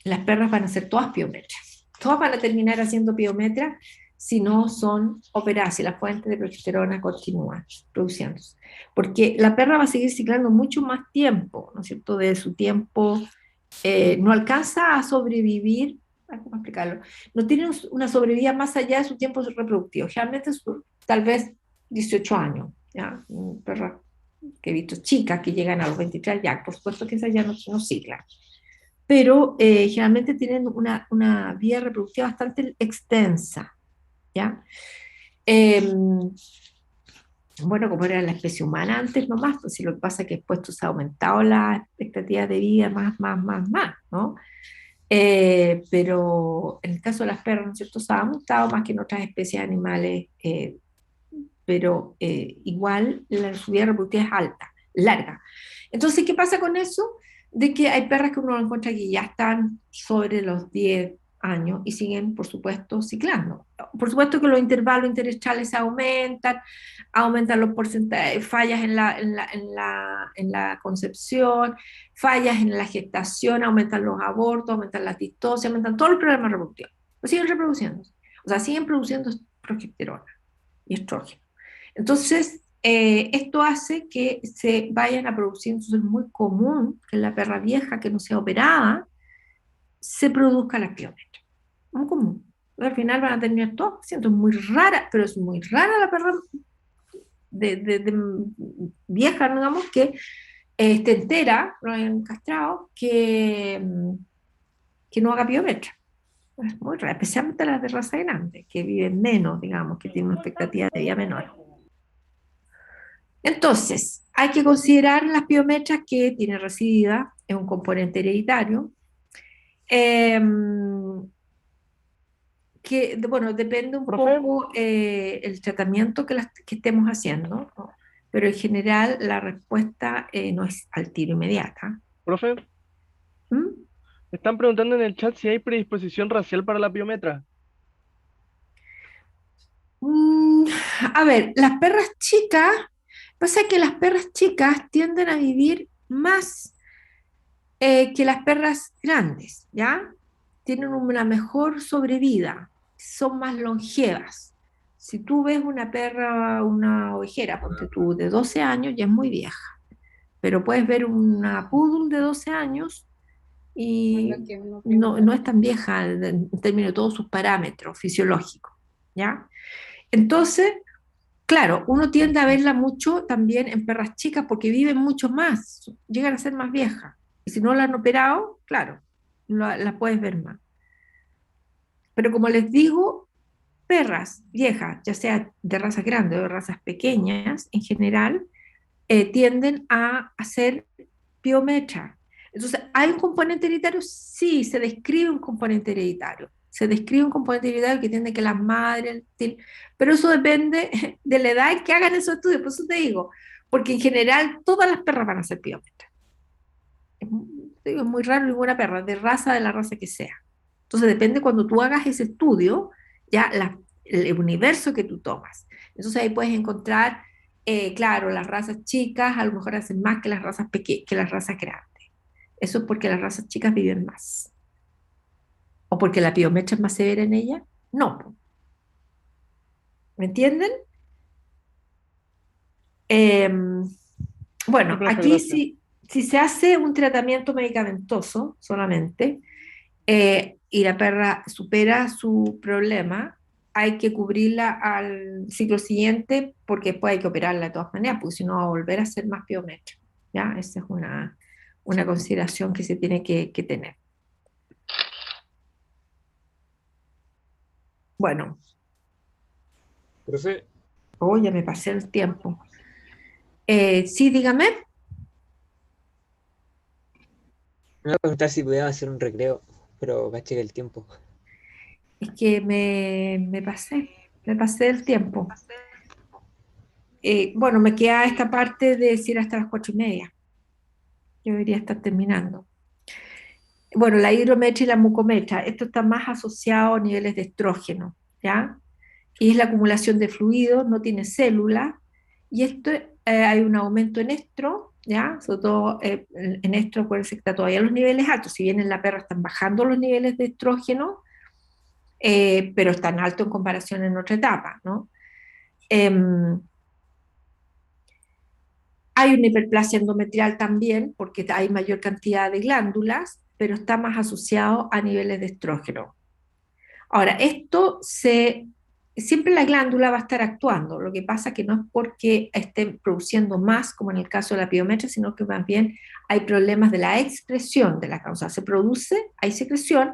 Speaker 2: las perras van a hacer todas piometras. Todas van a terminar haciendo piometras si no son operadas, si la fuente de progesterona continúa produciéndose. Porque la perra va a seguir ciclando mucho más tiempo, ¿no es cierto? De su tiempo, no alcanza a sobrevivir, ¿cómo explicarlo? No tiene una sobrevida más allá de su tiempo reproductivo. Generalmente tal vez 18 años, ¿ya? Perra que he visto chicas que llegan a los 23 ya, por supuesto que esas ya no ciclan, pero generalmente tienen una vida reproductiva bastante extensa, ¿ya? Bueno, como era la especie humana antes nomás, pues si lo que pasa es que después se ha aumentado la expectativa de vida más, ¿no? Pero en el caso de las perras, ¿no es cierto?, se ha aumentado más que en otras especies animales, pero igual su vida reproductiva es alta, larga. Entonces, ¿qué pasa con eso? De que hay perras que uno encuentra que ya están sobre los 10 años y siguen, por supuesto, ciclando. Por supuesto que los intervalos interestrales aumentan los porcentajes, fallas en la concepción, fallas en la gestación, aumentan los abortos, aumentan la distosia, aumentan todos los problemas reproductivos. Pero siguen reproduciéndose. O sea, siguen produciendo progesterona y estrógeno. Entonces, esto hace que se vayan a producir, entonces es muy común que en la perra vieja que no sea operada se produzca la piometra. Muy común. Al final van a terminar todos siendo muy rara, pero es muy rara la perra de vieja, digamos, que esté entera, no hayan castrado, que no haga piometra. Es muy rara, especialmente las de raza grande, que viven menos, digamos, que tienen una expectativa de vida menor. Entonces, hay que considerar las piometras que tiene recidiva, es un componente hereditario, que, bueno, depende un poco el tratamiento que estemos haciendo, ¿no? Pero en general la respuesta no es al tiro inmediata.
Speaker 7: Profe, me están preguntando en el chat si hay predisposición racial para la piometra.
Speaker 2: A ver, las perras chicas, pasa que las perras chicas tienden a vivir más que las perras grandes, ¿ya? Tienen una mejor sobrevida, son más longevas. Si tú ves una perra, una ovejera, ponte tú, de 12 años, ya es muy vieja. Pero puedes ver una poodle de 12 años y no es tan vieja en términos de todos sus parámetros fisiológicos, ¿ya? Entonces, claro, uno tiende a verla mucho también en perras chicas porque viven mucho más, llegan a ser más viejas. Y si no la han operado, claro, la puedes ver más. Pero como les digo, perras viejas, ya sea de razas grandes o de razas pequeñas, en general, tienden a hacer piometra. Entonces, ¿hay un componente hereditario? Sí, se describe un componente hereditario. Se describe un componente hereditario que tiene que las madres, pero eso depende de la edad en que hagan esos estudios, por eso te digo, porque en general todas las perras van a hacer piometra. Es muy raro ninguna perra, de la raza que sea. Entonces depende cuando tú hagas ese estudio, ya el universo que tú tomas. Entonces ahí puedes encontrar, claro, las razas chicas a lo mejor hacen más que las razas que las razas grandes. Eso es porque las razas chicas viven más. ¿O porque la piometra es más severa en ella? No. ¿Me entienden? Bueno,
Speaker 7: profe,
Speaker 2: aquí
Speaker 7: gracias.
Speaker 2: sí, Si se hace un tratamiento medicamentoso solamente y la perra supera su problema, hay que cubrirla al ciclo siguiente porque después hay que operarla de todas maneras, porque si no va a volver a ser más piometra. ¿Ya? Esa es una consideración que se tiene que tener. Bueno,
Speaker 4: Profe,
Speaker 2: ya me pasé el tiempo. Sí, dígame.
Speaker 4: me voy a preguntar si podíamos hacer un recreo, pero caché que el tiempo.
Speaker 2: Es que me pasé el tiempo. Bueno, me queda esta parte de decir hasta las 4:30. Yo debería estar terminando. Bueno, la hidrometría y la mucometría, esto está más asociado a niveles de estrógeno, ¿ya? Y es la acumulación de fluidos, no tiene células, y esto hay un aumento en estro, ¿ya? Sobre todo en estro, acuérdense que está todavía a los niveles altos, si bien en la perra están bajando los niveles de estrógeno, pero están altos en comparación en otra etapa, ¿no? Hay una hiperplasia endometrial también, porque hay mayor cantidad de glándulas, pero está más asociado a niveles de estrógeno. Ahora, siempre la glándula va a estar actuando, lo que pasa que no es porque esté produciendo más, como en el caso de la piometría, sino que más bien hay problemas de la expresión de la causa. Se produce, hay secreción,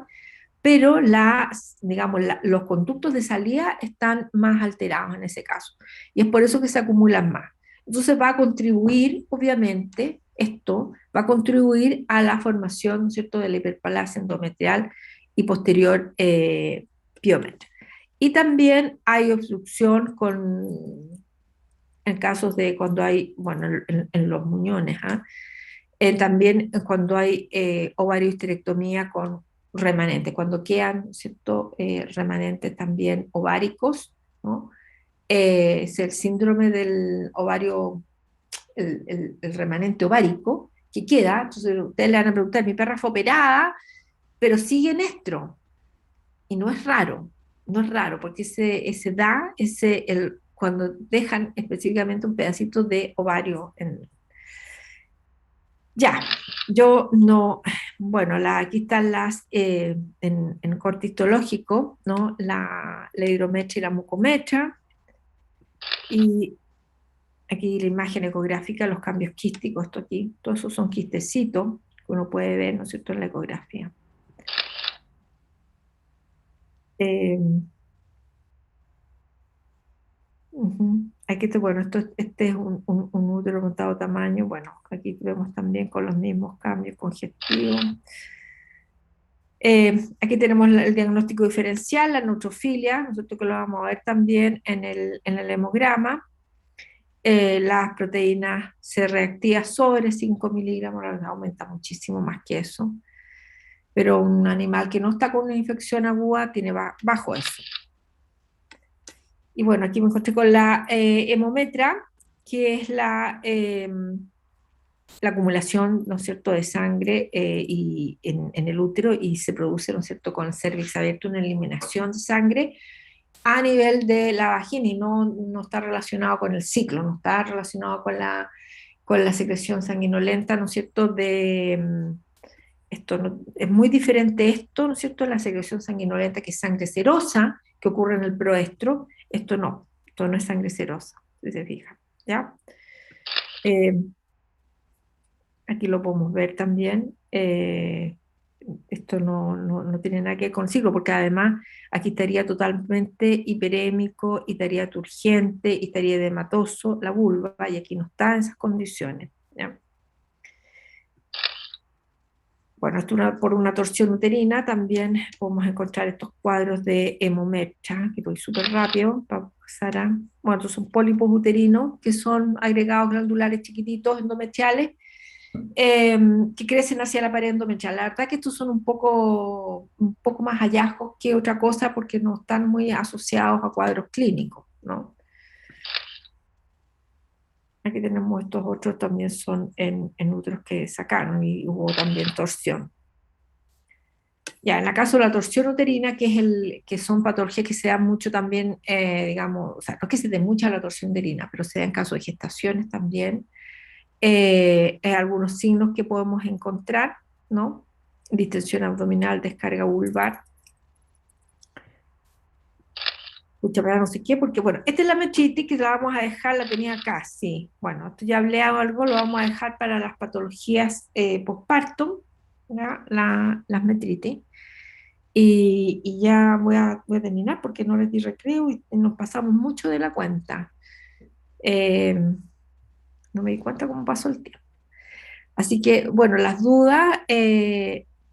Speaker 2: pero los conductos de salida están más alterados en ese caso. Y es por eso que se acumulan más. Entonces va a contribuir, obviamente, esto va a contribuir a la formación, ¿no es cierto?, de la hiperplasia endometrial y posterior piometría. Y también hay obstrucción en casos de cuando hay, bueno, en los muñones, también cuando hay ovariohisterectomía con remanentes, cuando quedan, ¿cierto?, remanentes también ováricos, ¿no? Es el síndrome del ovario, el remanente ovárico que queda. Entonces ustedes le van a preguntar, mi perra fue operada, pero sigue en estro, y no es raro, no es raro, porque cuando dejan específicamente un pedacito de ovario ya, yo no, bueno, aquí están en corte histológico, ¿no? La hidrometría y la mucometría, y aquí la imagen ecográfica, los cambios quísticos, esto aquí, todos esos son quistecitos que uno puede ver, ¿no es cierto?, en la ecografía. Aquí bueno, este es un útero contado tamaño. Bueno, aquí vemos también con los mismos cambios congestivos. Aquí tenemos el diagnóstico diferencial, la neutrofilia, nosotros que lo vamos a ver también en el hemograma. Las proteínas C reactivas sobre 5 miligramos, aumenta muchísimo más que eso. Pero un animal que no está con una infección aguda tiene bajo eso. Y bueno, aquí me encontré con la hemometra, que es la acumulación, ¿no es cierto?, de sangre en el útero, y se produce, ¿no es cierto?, con el cervix abierto, una eliminación de sangre a nivel de la vagina, y no está relacionado con el ciclo, no está relacionado con la secreción sanguinolenta, ¿no es cierto?, es muy diferente esto, ¿no es cierto?, la secreción sanguinolenta, que es sangre serosa, que ocurre en el proestro. Esto no es sangre serosa, si se fijan, ¿ya? Aquí lo podemos ver también. Esto no tiene nada que ver con el ciclo, porque además aquí estaría totalmente hiperémico, y estaría turgente, y estaría edematoso la vulva, y aquí no está en esas condiciones, ¿ya? Bueno, por una torsión uterina también podemos encontrar estos cuadros de hemometría, que voy súper rápido para pasar a... Bueno, estos son pólipos uterinos, que son agregados glandulares chiquititos endometriales, que crecen hacia la pared endometrial. La verdad que estos son un poco más hallazgos que otra cosa, porque no están muy asociados a cuadros clínicos, ¿no? Aquí tenemos estos otros, también son en úteros que sacaron, y hubo también torsión. Ya, en el caso de la torsión uterina, que son patologías que se dan mucho también, digamos, o sea, no es que se dé mucha la torsión uterina, pero se da en caso de gestaciones también. algunos signos que podemos encontrar, ¿no? Distensión abdominal, descarga vulvar. Pucha, pero no sé qué, porque bueno, esta es la metritis que la vamos a dejar, la tenía acá, sí. Bueno, esto ya hablé algo, lo vamos a dejar para las patologías postpartum, ¿ya? Las metritis. Y ya voy a terminar porque no les di recreo y nos pasamos mucho de la cuenta. No me di cuenta cómo pasó el tiempo. Así que, bueno, las dudas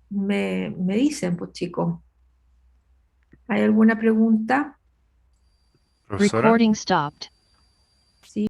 Speaker 2: me dicen, pues chicos, ¿hay alguna pregunta?
Speaker 11: Profesora.
Speaker 12: Recording stopped.
Speaker 2: Sí.